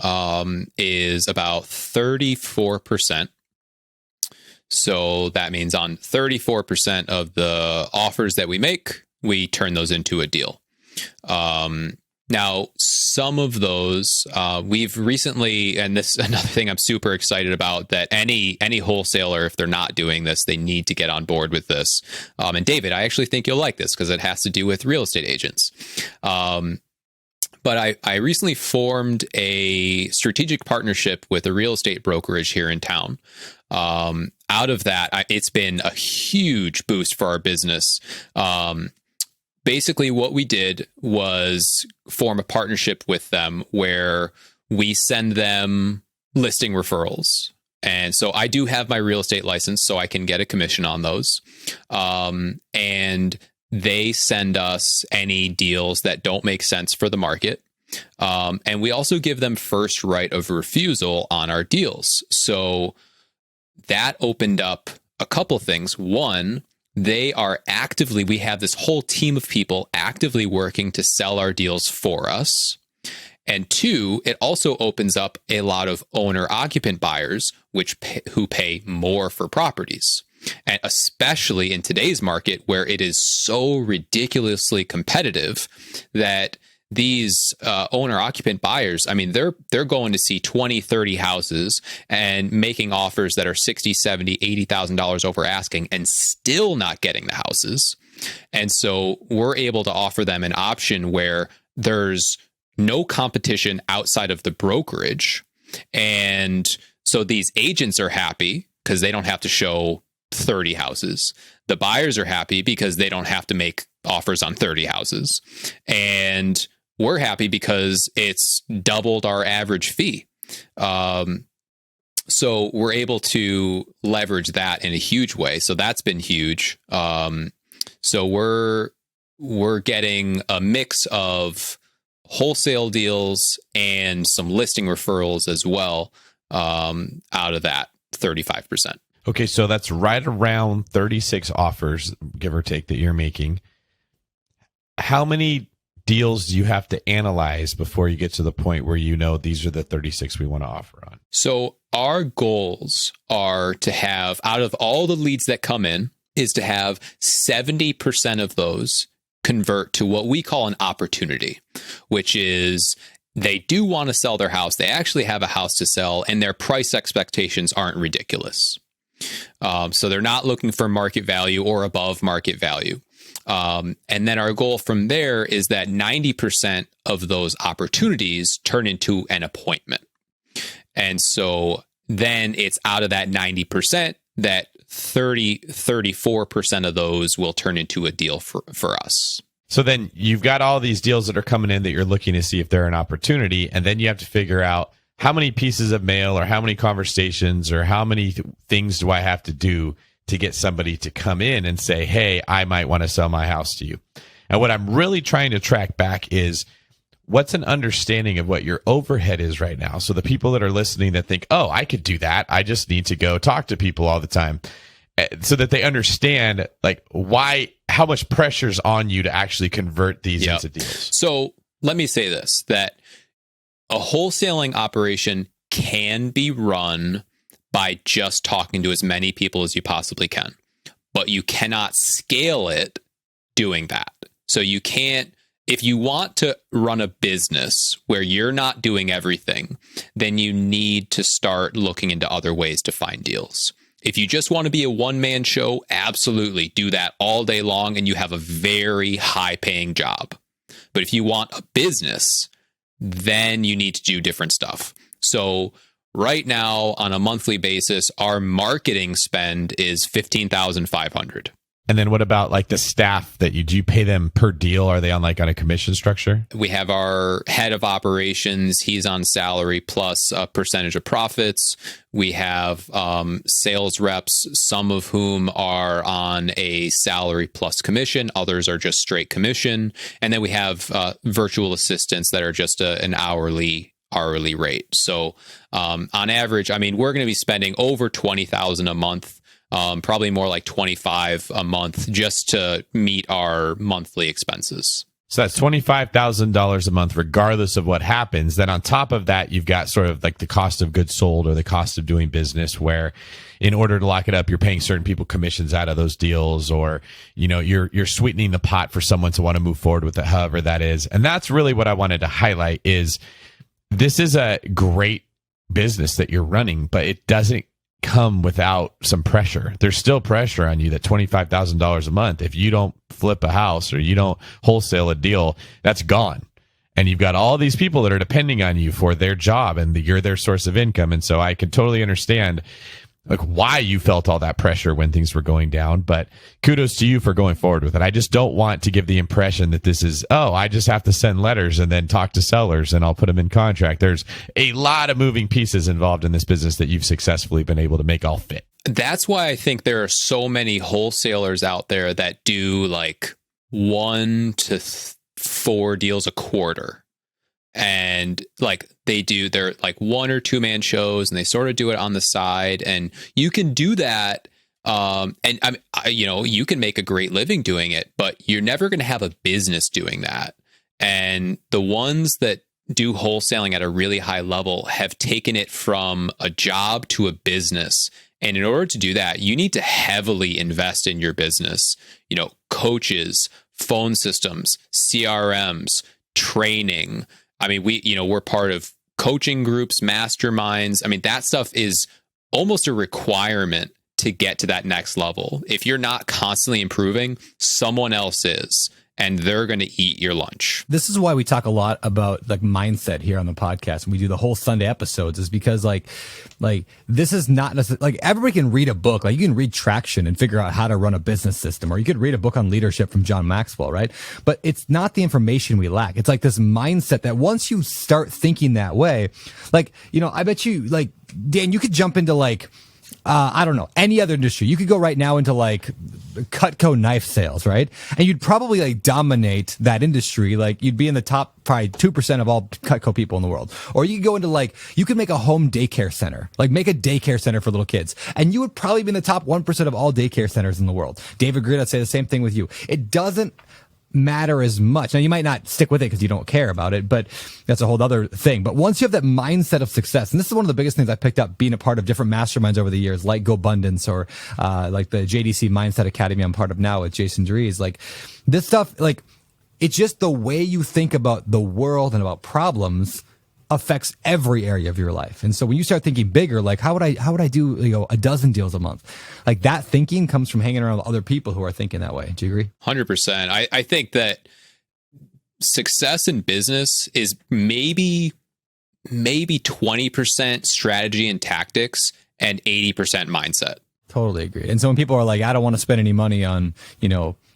Speaker 2: is about 34%. So that means on 34% of the offers that we make, we turn those into a deal. Now, some of those we've recently, and this is another thing I'm super excited about, that any wholesaler, if they're not doing this, they need to get on board with this. And David, I actually think you'll like this because it has to do with real estate agents. But I recently formed a strategic partnership with a real estate brokerage here in town. Out of that, it's been a huge boost for our business. Basically, what we did was form a partnership with them where we send them listing referrals. And so I do have my real estate license, so I can get a commission on those. And they send us any deals that don't make sense for the market. And we also give them first right of refusal on our deals. So that opened up a couple things. One, we have this whole team of people actively working to sell our deals for us. And two, it also opens up a lot of owner-occupant buyers, who pay more for properties. And especially in today's market, where it is so ridiculously competitive that these owner-occupant buyers, I mean, they're going to see 20, 30 houses and making offers that are $60,000, $70,000, $80,000 over asking and still not getting the houses. And so we're able to offer them an option where there's no competition outside of the brokerage. And so these agents are happy because they don't have to show 30 houses. The buyers are happy because they don't have to make offers on 30 houses. And we're happy because it's doubled our average fee. So we're able to leverage that in a huge way. So that's been huge. So we're getting a mix of wholesale deals and some listing referrals as well, out of that 35%.
Speaker 4: Okay, so that's right around 36 offers, give or take, that you're making. How many deals do you have to analyze before you get to the point where these are the 36 we want to offer on?
Speaker 2: So our goals are to have, out of all the leads that come in, is to have 70% of those convert to what we call an opportunity, which is they do want to sell their house. They actually have a house to sell and their price expectations aren't ridiculous. So they're not looking for market value or above market value. And then our goal from there is that 90% of those opportunities turn into an appointment. And so then it's out of that 90% that 34% of those will turn into a deal for us.
Speaker 4: So then you've got all these deals that are coming in that you're looking to see if they're an opportunity. And then you have to figure out how many pieces of mail or how many conversations or how many things do I have to do to get somebody to come in and say, hey, I might want to sell my house to you. And what I'm really trying to track back is what's an understanding of what your overhead is right now. So the people that are listening that think, oh, I could do that. I just need to go talk to people all the time, so that they understand like how much pressure's on you to actually convert these into deals.
Speaker 2: So let me say this, that a wholesaling operation can be run by just talking to as many people as you possibly can, but you cannot scale it doing that. So you can't, if you want to run a business where you're not doing everything, then you need to start looking into other ways to find deals. If you just want to be a one-man show, absolutely do that all day long and you have a very high-paying job. But if you want a business, then you need to do different stuff. So right now, on a monthly basis, our marketing spend is $15,500.
Speaker 4: And then what about like the staff that do you pay them per deal? Are they on a commission structure?
Speaker 2: We have our head of operations. He's on salary plus a percentage of profits. We have sales reps, some of whom are on a salary plus commission. Others are just straight commission. And then we have virtual assistants that are just an hourly rate. So on average, I mean, we're going to be spending over $20,000 a month. Probably more like 25 a month just to meet our monthly expenses.
Speaker 4: So that's $25,000 a month, regardless of what happens. Then on top of that, you've got sort of like the cost of goods sold or the cost of doing business, where in order to lock it up, you're paying certain people commissions out of those deals, or, you're sweetening the pot for someone to want to move forward with it, however that is. And that's really what I wanted to highlight is this is a great business that you're running, but it doesn't come without some pressure. There's still pressure on you that $25,000 a month, if you don't flip a house or you don't wholesale a deal, that's gone. And you've got all these people that are depending on you for their job, and you're their source of income. And so I can totally understand why you felt all that pressure when things were going down, but kudos to you for going forward with it. I just don't want to give the impression that this is, I just have to send letters and then talk to sellers and I'll put them in contract. There's a lot of moving pieces involved in this business that you've successfully been able to make all fit.
Speaker 2: That's why I think there are so many wholesalers out there that do like 1 to 4 deals a quarter. And they're like 1 or 2 man shows, and they sort of do it on the side, and you can do that. You can make a great living doing it, but you're never going to have a business doing that. And the ones that do wholesaling at a really high level have taken it from a job to a business. And in order to do that, you need to heavily invest in your business, coaches, phone systems, CRMs, training. I mean, we're part of coaching groups, masterminds. I mean, that stuff is almost a requirement to get to that next level. If you're not constantly improving, someone else is, and they're going to eat your lunch.
Speaker 1: This is why we talk a lot about like mindset here on the podcast, and we do the whole Sunday episodes, is because like this is not necessarily like everybody can read a book. Like you can read Traction and figure out how to run a business system, or you could read a book on leadership from John Maxwell, right? But it's not the information we lack. It's like this mindset that once you start thinking that way, like, I bet you, like, Dan, you could jump into like, I don't know, any other industry. You could go right now into like Cutco knife sales, right? And you'd probably like dominate that industry. Like you'd be in the top probably 2% of all Cutco people in the world. Or you could go into like, you could make a home daycare center, like make a daycare center for little kids. And you would probably be in the top 1% of all daycare centers in the world. David Greer, I'd say the same thing with you. It doesn't matter as much. Now you might not stick with it because you don't care about it, but that's a whole other thing. But once you have that mindset of success, and this is one of the biggest things I picked up being a part of different masterminds over the years, like GoBundance or like the JDC Mindset Academy I'm part of now with Jason Dries, like this stuff, like it's just the way you think about the world and about problems affects every area of your life. And so when you start thinking bigger, like how would I do, a dozen deals a month? Like that thinking comes from hanging around with other people who are thinking that way. Do you agree?
Speaker 2: 100%. I think that success in business is maybe 20% strategy and tactics and 80% mindset.
Speaker 1: Totally agree. And so when people are like, I don't want to spend any money on,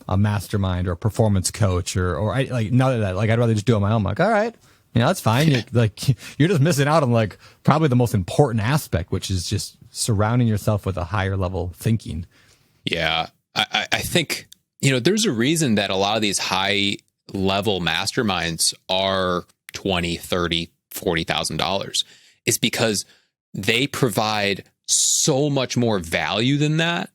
Speaker 1: a mastermind or a performance coach or I like none of that. Like I'd rather just do it on my own. I'm like, all right. That's fine. You're just missing out on like probably the most important aspect, which is just surrounding yourself with a higher level thinking.
Speaker 2: Yeah. I think, there's a reason that a lot of these high level masterminds are $20, $30, $40,000. It's because they provide so much more value than that.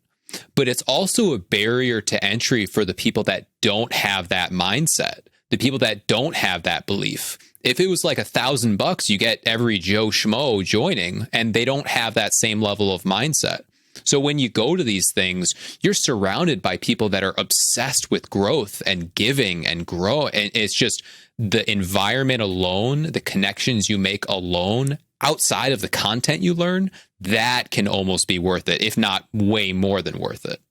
Speaker 2: But it's also a barrier to entry for the people that don't have that mindset, the people that don't have that belief. If it was like $1,000, you get every Joe Schmo joining, and they don't have that same level of mindset. So when you go to these things, you're surrounded by people that are obsessed with growth and giving and grow. And it's just the environment alone, the connections you make alone, outside of the content you learn, that can almost be worth it, if not way more than worth it.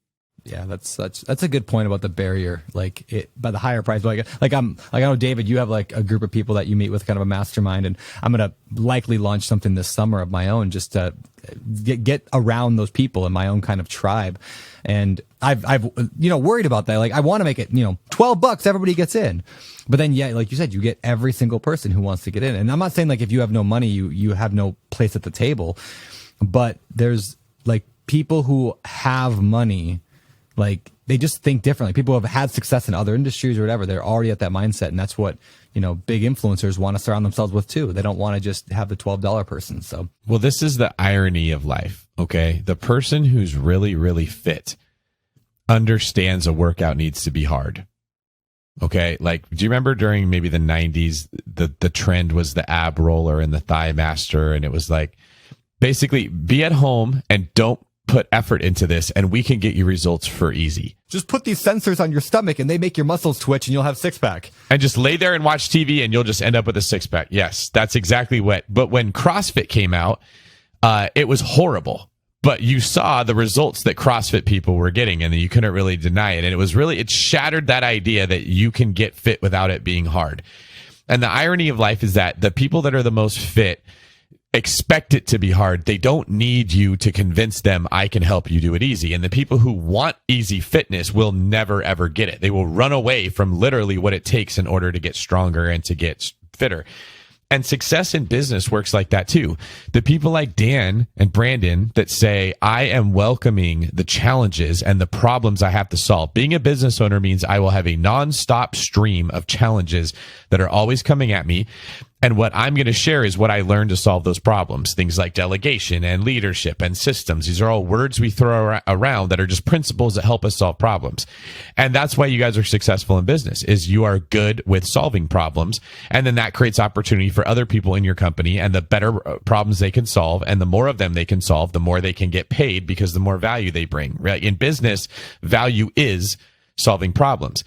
Speaker 1: Yeah, that's a good point about the barrier, like by the higher price. Like I know, David, you have like a group of people that you meet with, kind of a mastermind, and I'm gonna likely launch something this summer of my own, just to get around those people in my own kind of tribe. And I've worried about that. Like I want to make it $12, everybody gets in, but then like you said, you get every single person who wants to get in. And I'm not saying like if you have no money, you have no place at the table, but there's like people who have money. Like they just think differently. People who have had success in other industries or whatever, they're already at that mindset. And that's what, big influencers want to surround themselves with too. They don't want to just have the $12 person. So,
Speaker 4: well, this is the irony of life. Okay. The person who's really, really fit understands a workout needs to be hard. Okay. Like, do you remember during maybe the 90s, the trend was the ab roller and the thigh master. And it was like, basically be at home and don't put effort into this, and we can get you results for easy.
Speaker 1: Just put these sensors on your stomach and they make your muscles twitch and you'll have six pack.
Speaker 4: And just lay there and watch TV and you'll just end up with a six pack. Yes, that's exactly what. But when CrossFit came out, it was horrible. But you saw the results that CrossFit people were getting, and you couldn't really deny it. And it shattered that idea that you can get fit without it being hard. And the irony of life is that the people that are the most fit expect it to be hard. They don't need you to convince them I can help you do it easy. And the people who want easy fitness will never, ever get it. They will run away from literally what it takes in order to get stronger and to get fitter. And success in business works like that too. The people like Dan and Brandon that say, I am welcoming the challenges and the problems I have to solve. Being a business owner means I will have a nonstop stream of challenges that are always coming at me. And what I'm going to share is what I learned to solve those problems. Things like delegation and leadership and systems. These are all words we throw around that are just principles that help us solve problems. And that's why you guys are successful in business, is you are good with solving problems. And then that creates opportunity for other people in your company, and the better problems they can solve and the more of them they can solve, the more they can get paid, because the more value they bring. Right? In business, value is solving problems.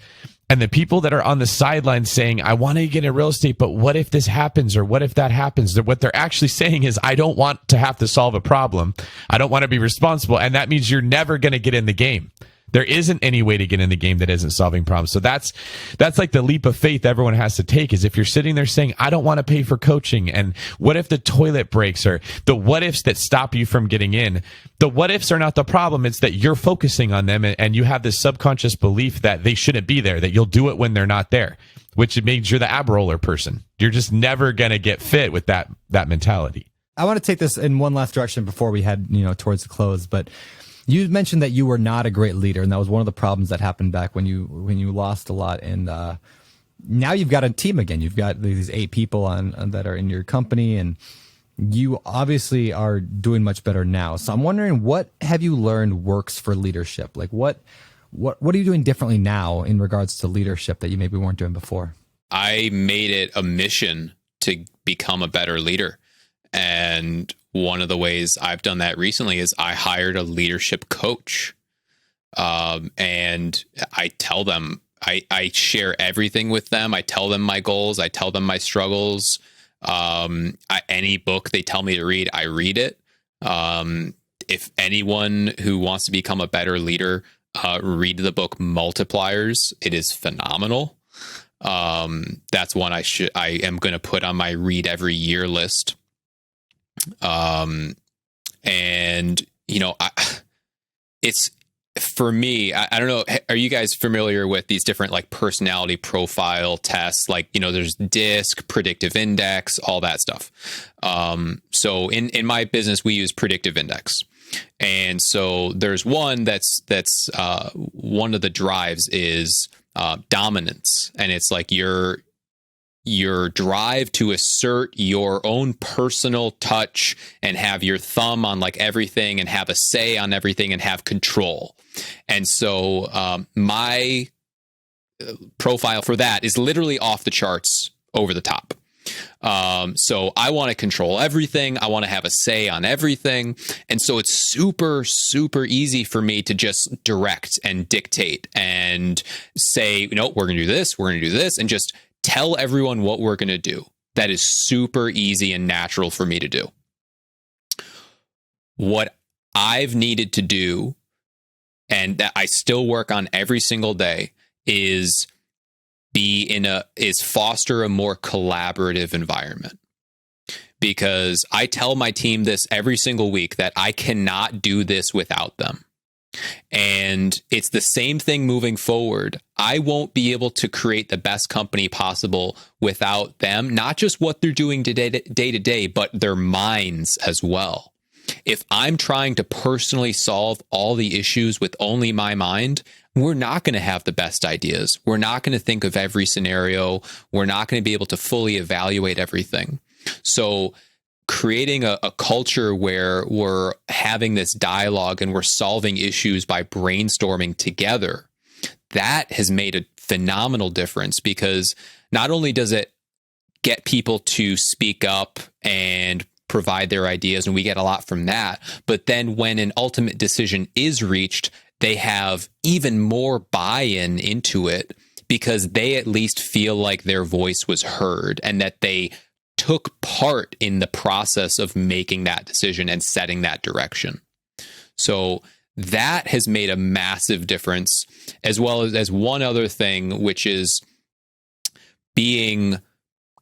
Speaker 4: And the people that are on the sidelines saying, I want to get into real estate, but what if this happens or what if that happens? What they're actually saying is, I don't want to have to solve a problem. I don't want to be responsible. And that means you're never going to get in the game. There isn't any way to get in the game that isn't solving problems. So that's like the leap of faith everyone has to take, is if you're sitting there saying, I don't want to pay for coaching, and what if the toilet breaks, or the what ifs that stop you from getting in. The what ifs are not the problem. It's that you're focusing on them, and you have this subconscious belief that they shouldn't be there, that you'll do it when they're not there, which means you're the ab roller person. You're just never going to get fit with that mentality.
Speaker 1: I want to take this in one last direction before we head, towards the close, but you mentioned that you were not a great leader, and that was one of the problems that happened back when you lost a lot. And now you've got a team again. You've got these 8 people on that are in your company, and you obviously are doing much better now. So I'm wondering, what have you learned works for leadership? Like what are you doing differently now in regards to leadership that you maybe weren't doing before?
Speaker 2: I made it a mission to become a better leader. And one of the ways I've done that recently is I hired a leadership coach. And I tell them, I share everything with them. I tell them my goals. I tell them my struggles. Any book they tell me to read, I read it. If anyone who wants to become a better leader, read the book Multipliers. It is phenomenal. That's one I am going to put on my read every year list. And for me, I don't know. Are you guys familiar with these different like personality profile tests? Like, there's DISC, predictive index, all that stuff. So in my business, we use predictive index. And so there's one that's one of the drives is dominance. And it's like your drive to assert your own personal touch and have your thumb on like everything and have a say on everything and have control. And so my profile for that is literally off the charts, over the top. So I want to control everything. I want to have a say on everything. And so it's super, super easy for me to just direct and dictate and say, we're going to do this, we're going to do this, and just tell everyone what we're going to do. That is super easy and natural for me to do. What I've needed to do, and that I still work on every single day, is foster a more collaborative environment. Because I tell my team this every single week, that I cannot do this without them. And it's the same thing moving forward. I won't be able to create the best company possible without them, not just what they're doing day to day, but their minds as well. If I'm trying to personally solve all the issues with only my mind, we're not going to have the best ideas. We're not going to think of every scenario. We're not going to be able to fully evaluate everything. So creating a culture where we're having this dialogue and we're solving issues by brainstorming together, that has made a phenomenal difference, because not only does it get people to speak up and provide their ideas, and we get a lot from that, but then when an ultimate decision is reached, they have even more buy-in into it, because they at least feel like their voice was heard and that they took part in the process of making that decision and setting that direction. So that has made a massive difference, as well as one other thing, which is being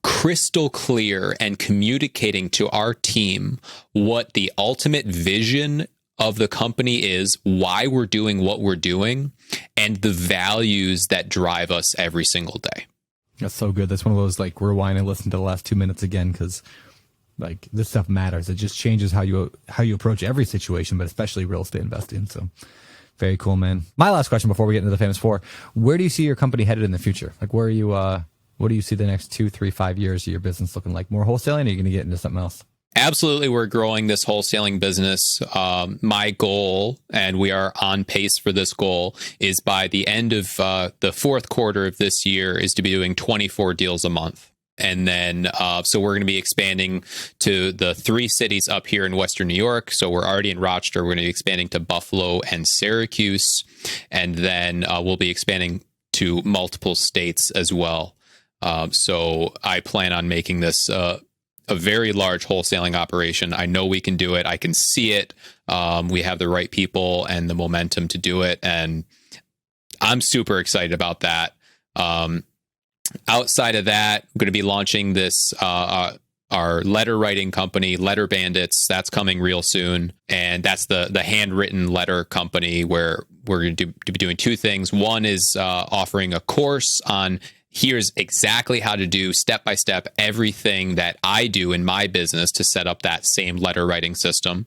Speaker 2: crystal clear and communicating to our team what the ultimate vision of the company is, why we're doing what we're doing, and the values that drive us every single day.
Speaker 1: That's so good. That's one of those, like, rewind and listen to the last 2 minutes again, because like this stuff matters. It just changes how you approach every situation, but especially real estate investing. So very cool, man. My last question before we get into the famous four: where do you see your company headed in the future? Like, where are you? What do you see the next 2, 3, 5 years of your business looking like? More wholesaling, or are you going to get into something else?
Speaker 2: Absolutely. We're growing this wholesaling business. My goal, and we are on pace for this goal, is by the end of the fourth quarter of this year is to be doing 24 deals a month. And then, so we're going to be expanding to the 3 cities up here in Western New York. So we're already in Rochester. We're going to be expanding to Buffalo and Syracuse. And then we'll be expanding to multiple states as well. So I plan on making this a very large wholesaling operation. I know we can do it. I can see it. We have the right people and the momentum to do it. And I'm super excited about that. Outside of that, I'm going to be launching this, our letter writing company, Letter Bandits. That's coming real soon. And that's the handwritten letter company, where we're going to be doing 2 things. One is offering a course on here's exactly how to do step-by-step everything that I do in my business to set up that same letter writing system.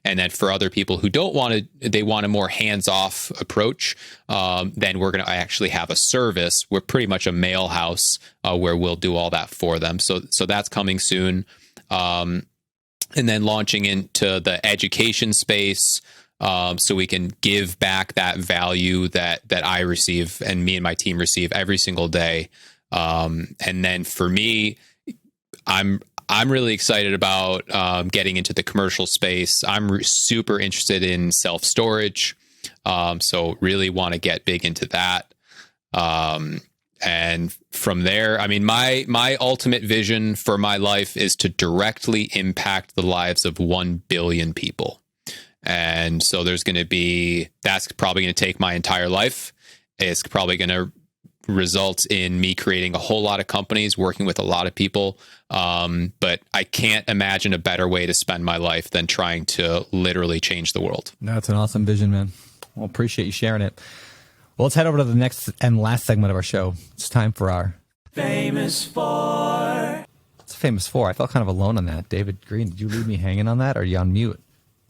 Speaker 2: And then for other people who don't want to, they want a more hands-off approach, then we're going to actually have a service. We're pretty much a mail house where we'll do all that for them. So that's coming soon. And then launching into the education space, so we can give back that value that I receive and me and my team receive every single day. And then for me, I'm really excited about getting into the commercial space. I'm super interested in self-storage. So really want to get big into that. And from there, I mean, my ultimate vision for my life is to directly impact the lives of 1 billion people. And so that's probably going to take my entire life. It's probably going to result in me creating a whole lot of companies, working with a lot of people. But I can't imagine a better way to spend my life than trying to literally change the world.
Speaker 1: That's an awesome vision, man. Well, appreciate you sharing it. Well, let's head over to the next and last segment of our show. It's time for our
Speaker 5: Famous Four.
Speaker 1: It's Famous Four. I felt kind of alone on that. David Green, did you leave me hanging on that, or are you on mute?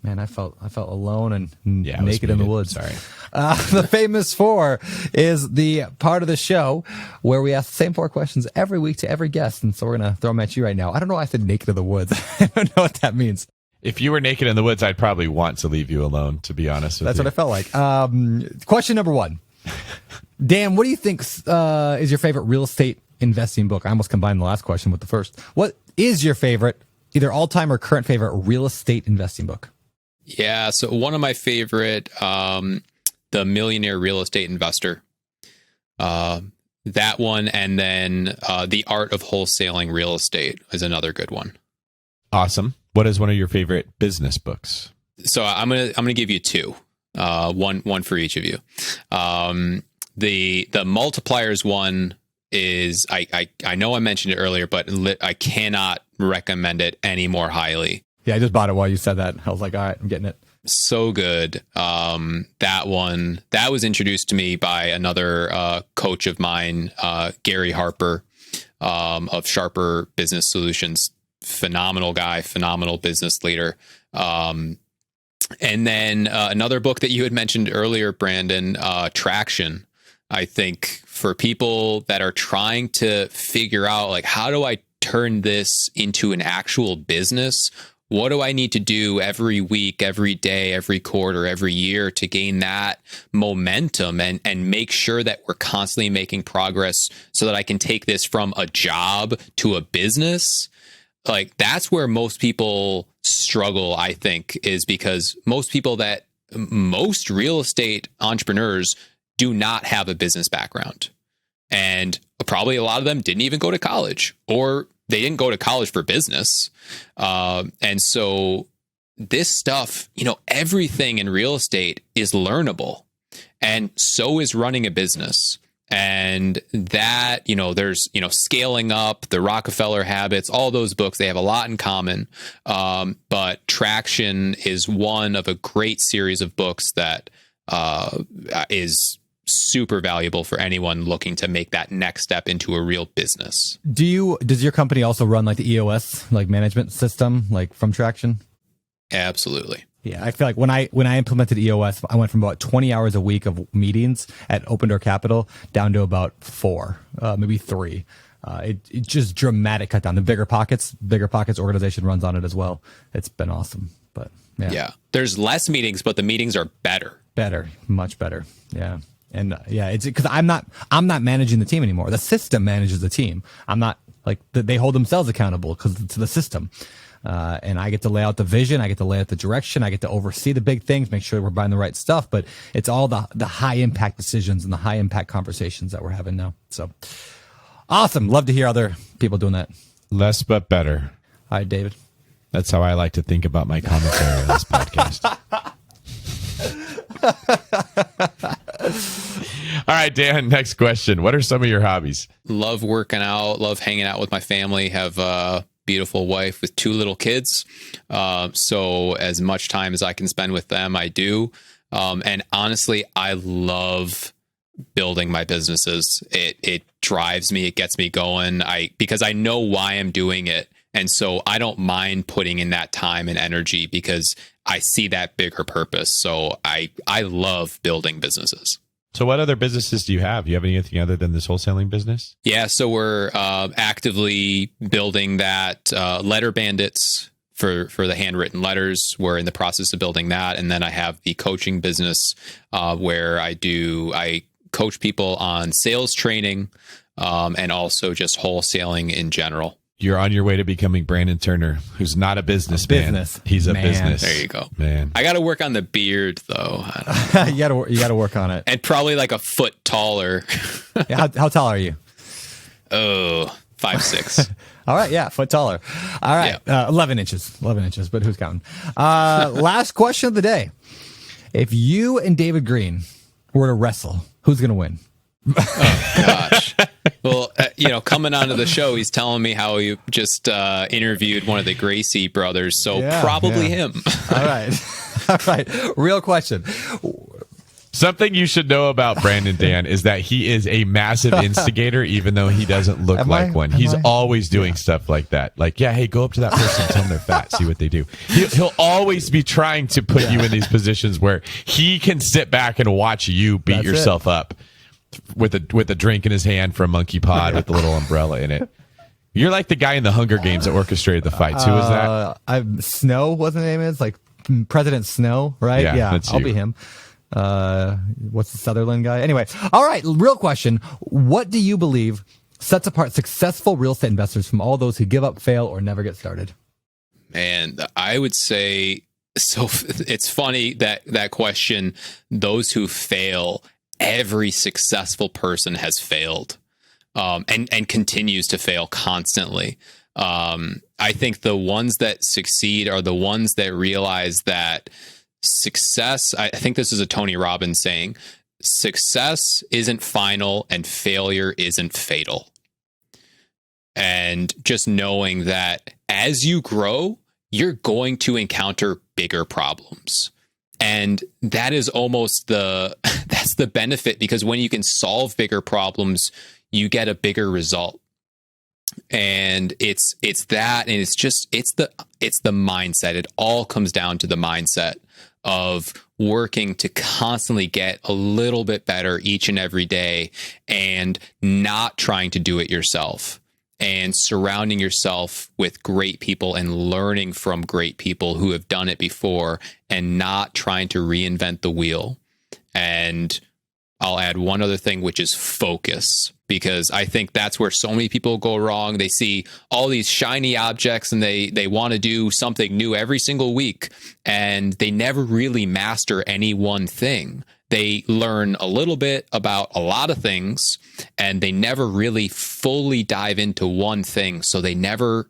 Speaker 1: Man, I felt alone and naked in the woods.
Speaker 4: Sorry.
Speaker 1: The Famous Four is the part of the show where we ask the same four questions every week to every guest, and so we're going to throw them at you right now. I don't know why I said naked in the woods. I don't know what that means.
Speaker 4: If you were naked in the woods, I'd probably want to leave you alone, to be honest with
Speaker 1: That's
Speaker 4: you.
Speaker 1: what I felt like. Question number one. Dan, what do you think is your favorite real estate investing book? I almost combined the last question with the first. What is your favorite, either all-time or current favorite, real estate investing book?
Speaker 2: Yeah, so one of my favorite, The Millionaire Real Estate Investor. That one, and then The Art of Wholesaling Real Estate is another good one.
Speaker 4: Awesome. What is one of your favorite business books?
Speaker 2: So I'm gonna give you two, one for each of you. The multipliers one is I know I mentioned it earlier, but I cannot recommend it any more highly.
Speaker 1: Yeah, I just bought it while you said that. I was like, all right, I'm getting it.
Speaker 2: So good. That one, that was introduced to me by another coach of mine, Gary Harper, of Sharper Business Solutions. Phenomenal guy, phenomenal business leader. And then another book that you had mentioned earlier, Brandon, Traction. I think for people that are trying to figure out, like, how do I turn this into an actual business? What do I need to do every week, every day, every quarter, every year to gain that momentum and make sure that we're constantly making progress so that I can take this from a job to a business? Like, that's where most people struggle, I think, is because most real estate entrepreneurs do not have a business background. And probably a lot of them didn't even go to college, or they didn't go to college for business. And so this stuff, everything in real estate is learnable, and so is running a business. And that, there's, Scaling Up, The Rockefeller Habits, all those books, they have a lot in common. But Traction is one of a great series of books that is super valuable for anyone looking to make that next step into a real business.
Speaker 1: Does your company also run like the EOS, like management system, like from Traction?
Speaker 2: Absolutely.
Speaker 1: Yeah, I feel like when I implemented EOS, I went from about 20 hours a week of meetings at Open Door Capital down to about 4, maybe 3. It just dramatic cut down. The BiggerPockets organization runs on it as well. It's been awesome. But
Speaker 2: yeah, there's less meetings, but the meetings are better,
Speaker 1: much better. Yeah. And it's because I'm not managing the team anymore. The system manages the team. I'm not like they hold themselves accountable because it's the system. And I get to lay out the vision. I get to lay out the direction. I get to oversee the big things, make sure we're buying the right stuff. But it's all the high impact decisions and the high impact conversations that we're having now. So awesome. Love to hear other people doing that.
Speaker 4: Less but better.
Speaker 1: All right, David.
Speaker 4: That's how I like to think about my commentary on this podcast. All right, Dan, next question. What are some of your hobbies?
Speaker 2: Love working out, love hanging out with my family, have a beautiful wife with 2 little kids. So as much time as I can spend with them, I do. And honestly, I love building my businesses. It drives me, it gets me going. Because I know why I'm doing it. And so I don't mind putting in that time and energy because I see that bigger purpose. So I love building businesses.
Speaker 4: So what other businesses do you have? Do you have anything other than this wholesaling business?
Speaker 2: Yeah, so we're actively building that Letter Bandits for the handwritten letters. We're in the process of building that. And then I have the coaching business where I coach people on sales training and also just wholesaling in general.
Speaker 4: You're on your way to becoming Brandon Turner, who's not a businessman. He's a business.
Speaker 2: There you go.
Speaker 4: Man.
Speaker 2: I got to work on the beard, though.
Speaker 1: You got to work on it.
Speaker 2: And probably like a foot taller.
Speaker 1: Yeah, how tall are you?
Speaker 2: Oh, 5'6".
Speaker 1: All right, yeah, foot taller. All right,
Speaker 2: Yeah.
Speaker 1: 11 inches, but who's counting? Last question of the day. If you and David Green were to wrestle, who's going to win?
Speaker 2: Oh, gosh. Well, coming onto the show, he's telling me how he just interviewed one of the Gracie brothers. So probably him.
Speaker 1: All right. All right. Real question.
Speaker 4: Something you should know about Brandon, Dan, is that he is a massive instigator, even though he doesn't look like one. He's always doing stuff like that. Like, yeah, hey, go up to that person, tell them they're fat, see what they do. He'll always be trying to put you in these positions where he can sit back and watch you beat yourself up with a drink in his hand from Monkey Pod with the little umbrella in it. You're like the guy in the Hunger Games that orchestrated the fights. Who was that?
Speaker 1: Snow, what the name is? Like President Snow, right? Yeah, I'll be him. What's the Sutherland guy? Anyway, all right, real question. What do you believe sets apart successful real estate investors from all those who give up, fail, or never get started?
Speaker 2: Man, I would say, so it's funny that question, those who fail, every successful person has failed, and continues to fail constantly. I think the ones that succeed are the ones that realize that success, I think this is a Tony Robbins saying, success isn't final and failure isn't fatal. And just knowing that as you grow, you're going to encounter bigger problems. And that is almost that's the benefit, because when you can solve bigger problems, you get a bigger result. And it's that, and it's the mindset. It all comes down to the mindset of working to constantly get a little bit better each and every day, and not trying to do it yourself, and surrounding yourself with great people and learning from great people who have done it before, and not trying to reinvent the wheel. And I'll add one other thing, which is focus, because I think that's where so many people go wrong. They see all these shiny objects and they want to do something new every single week, and they never really master any one thing. They learn a little bit about a lot of things, and they never really fully dive into one thing. So they never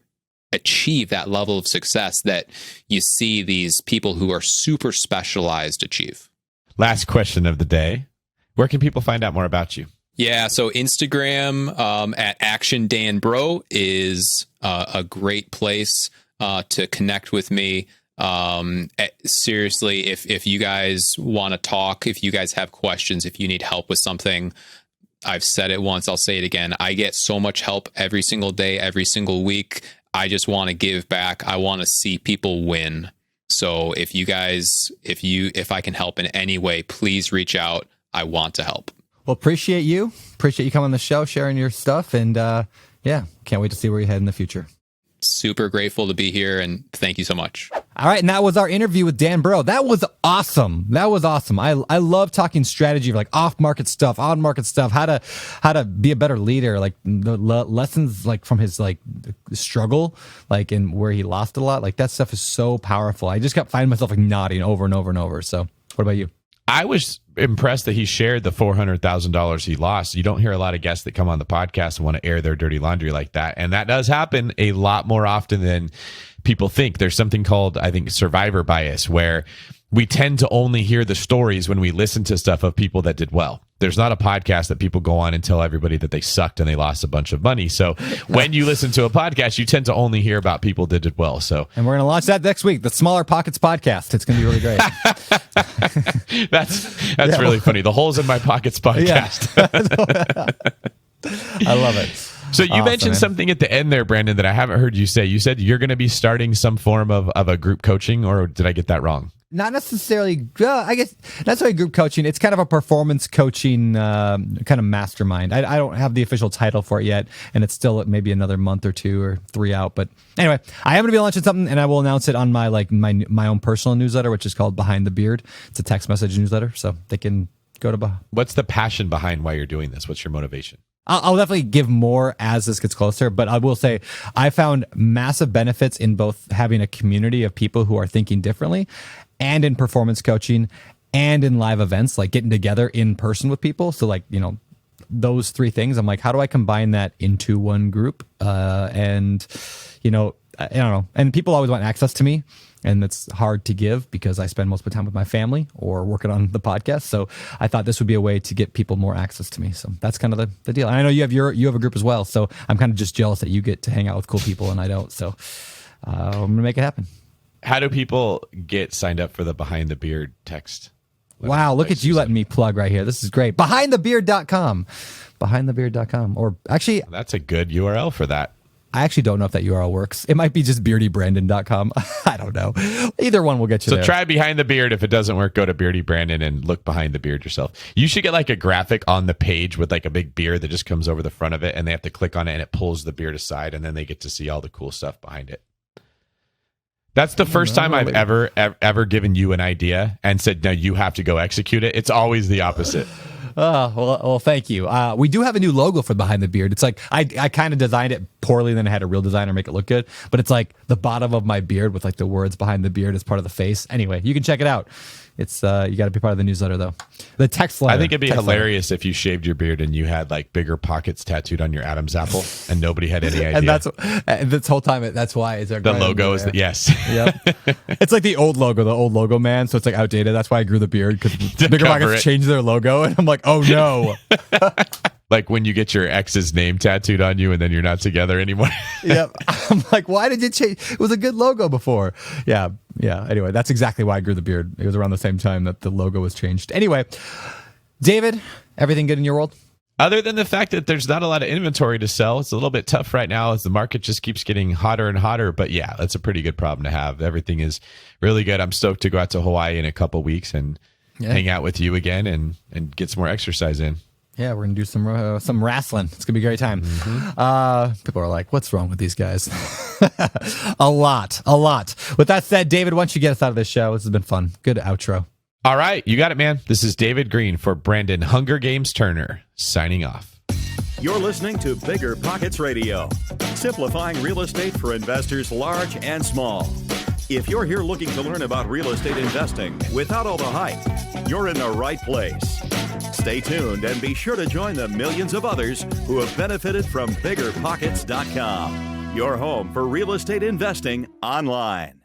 Speaker 2: achieve that level of success that you see these people who are super specialized achieve.
Speaker 4: Last question of the day. Where can people find out more about you?
Speaker 2: Yeah, so Instagram at Action Dan Bro is a great place to connect with me. Seriously, if you guys want to talk, if you guys have questions, if you need help with something, I've said it once, I'll say it again. I get so much help every single day, every single week. I just want to give back. I want to see people win. So if I can help in any way, please reach out. I want to help.
Speaker 1: Well, appreciate you coming on the show, sharing your stuff, and can't wait to see where you head in the future.
Speaker 2: Super grateful to be here, and thank you so much.
Speaker 1: All right, and that was our interview with Dan Brault. That was awesome. I love talking strategy, like off-market stuff, on-market stuff, how to be a better leader, like the lessons like from his like struggle, like and where he lost a lot. Like that stuff is so powerful. I just kept finding myself like nodding over and over and over. So, what about you?
Speaker 4: I was impressed that he shared the $400,000 he lost. You don't hear a lot of guests that come on the podcast and want to air their dirty laundry like that. And that does happen a lot more often than people think. There's something called, I think, survivor bias, where we tend to only hear the stories when we listen to stuff of people that did well. There's not a podcast that people go on and tell everybody that they sucked and they lost a bunch of money. So when you listen to a podcast, you tend to only hear about people that did well. So,
Speaker 1: and we're going to launch that next week, the Smaller Pockets podcast. It's going to be really great.
Speaker 4: That's really funny. The Holes in My Pockets podcast.
Speaker 1: I love it.
Speaker 4: So you mentioned something at the end there, Brandon, that I haven't heard you say. You said you're going to be starting some form of a group coaching, or did I get that wrong?
Speaker 1: Not necessarily, I guess, not necessarily group coaching. It's kind of a performance coaching kind of mastermind. I don't have the official title for it yet, and it's still maybe another month or 2 or 3 out. But anyway, I am going to be launching something, and I will announce it on my own personal newsletter, which is called Behind the Beard. It's a text message newsletter, so they can go to.
Speaker 4: What's the passion behind why you're doing this? What's your motivation?
Speaker 1: I'll definitely give more as this gets closer, but I will say I found massive benefits in both having a community of people who are thinking differently, and in performance coaching, and in live events, like getting together in person with people. So like, those 3 things, I'm like, how do I combine that into one group? And I don't know. And people always want access to me, and it's hard to give because I spend most of the time with my family or working on the podcast. So I thought this would be a way to get people more access to me. So that's kind of the deal. And I know you have a group as well. So I'm kind of just jealous that you get to hang out with cool people and I don't. So I'm going to make it happen.
Speaker 4: How do people get signed up for the Behind the Beard text?
Speaker 1: Wow, look at you letting me plug right here. This is great. BehindTheBeard.com. BehindTheBeard.com. Or actually,
Speaker 4: That's a good URL for that.
Speaker 1: I actually don't know if that URL works. It might be just beardybrandon.com. I don't know. Either one will get you
Speaker 4: So
Speaker 1: there.
Speaker 4: try Behind the Beard. If it doesn't work, go to Beardy Brandon and look behind the beard yourself. You should get like a graphic on the page with like a big beard that just comes over the front of it, and they have to click on it and it pulls the beard aside, and then they get to see all the cool stuff behind it. That's the first time I've ever given you an idea and said, no, you have to go execute it. It's always the opposite.
Speaker 1: Oh, well, thank you. We do have a new logo for Behind the Beard. It's like I kind of designed it poorly, then I had a real designer make it look good. But it's like the bottom of my beard with like the words behind the beard as part of the face. Anyway, you can check it out. It's you got to be part of the newsletter though. The text letter.
Speaker 4: I think it'd be hilarious if you shaved your beard and you had like BiggerPockets tattooed on your Adam's apple, and nobody had any idea.
Speaker 1: And this whole time, that's why is there
Speaker 4: the logo is yes.
Speaker 1: Yep. It's like the old logo man. So it's like outdated. That's why I grew the beard because BiggerPockets changed their logo, and I'm like, oh no.
Speaker 4: Like when you get your ex's name tattooed on you and then you're not together anymore.
Speaker 1: Yep. I'm like, why did you change? It was a good logo before. Yeah. Anyway, that's exactly why I grew the beard. It was around the same time that the logo was changed. Anyway, David, everything good in your world?
Speaker 4: Other than the fact that there's not a lot of inventory to sell, it's a little bit tough right now as the market just keeps getting hotter and hotter. But yeah, that's a pretty good problem to have. Everything is really good. I'm stoked to go out to Hawaii in a couple weeks and hang out with you again and get some more exercise in.
Speaker 1: Yeah, we're going to do some wrestling. It's going to be a great time. People are like, what's wrong with these guys? A lot. With that said, David, why don't you get us out of this show? This has been fun. Good outro.
Speaker 4: All right, you got it, man. This is David Green for Brandon Hunger Games Turner, signing off.
Speaker 3: You're listening to BiggerPockets Radio, simplifying real estate for investors large and small. If you're here looking to learn about real estate investing without all the hype, you're in the right place. Stay tuned and be sure to join the millions of others who have benefited from BiggerPockets.com, your home for real estate investing online.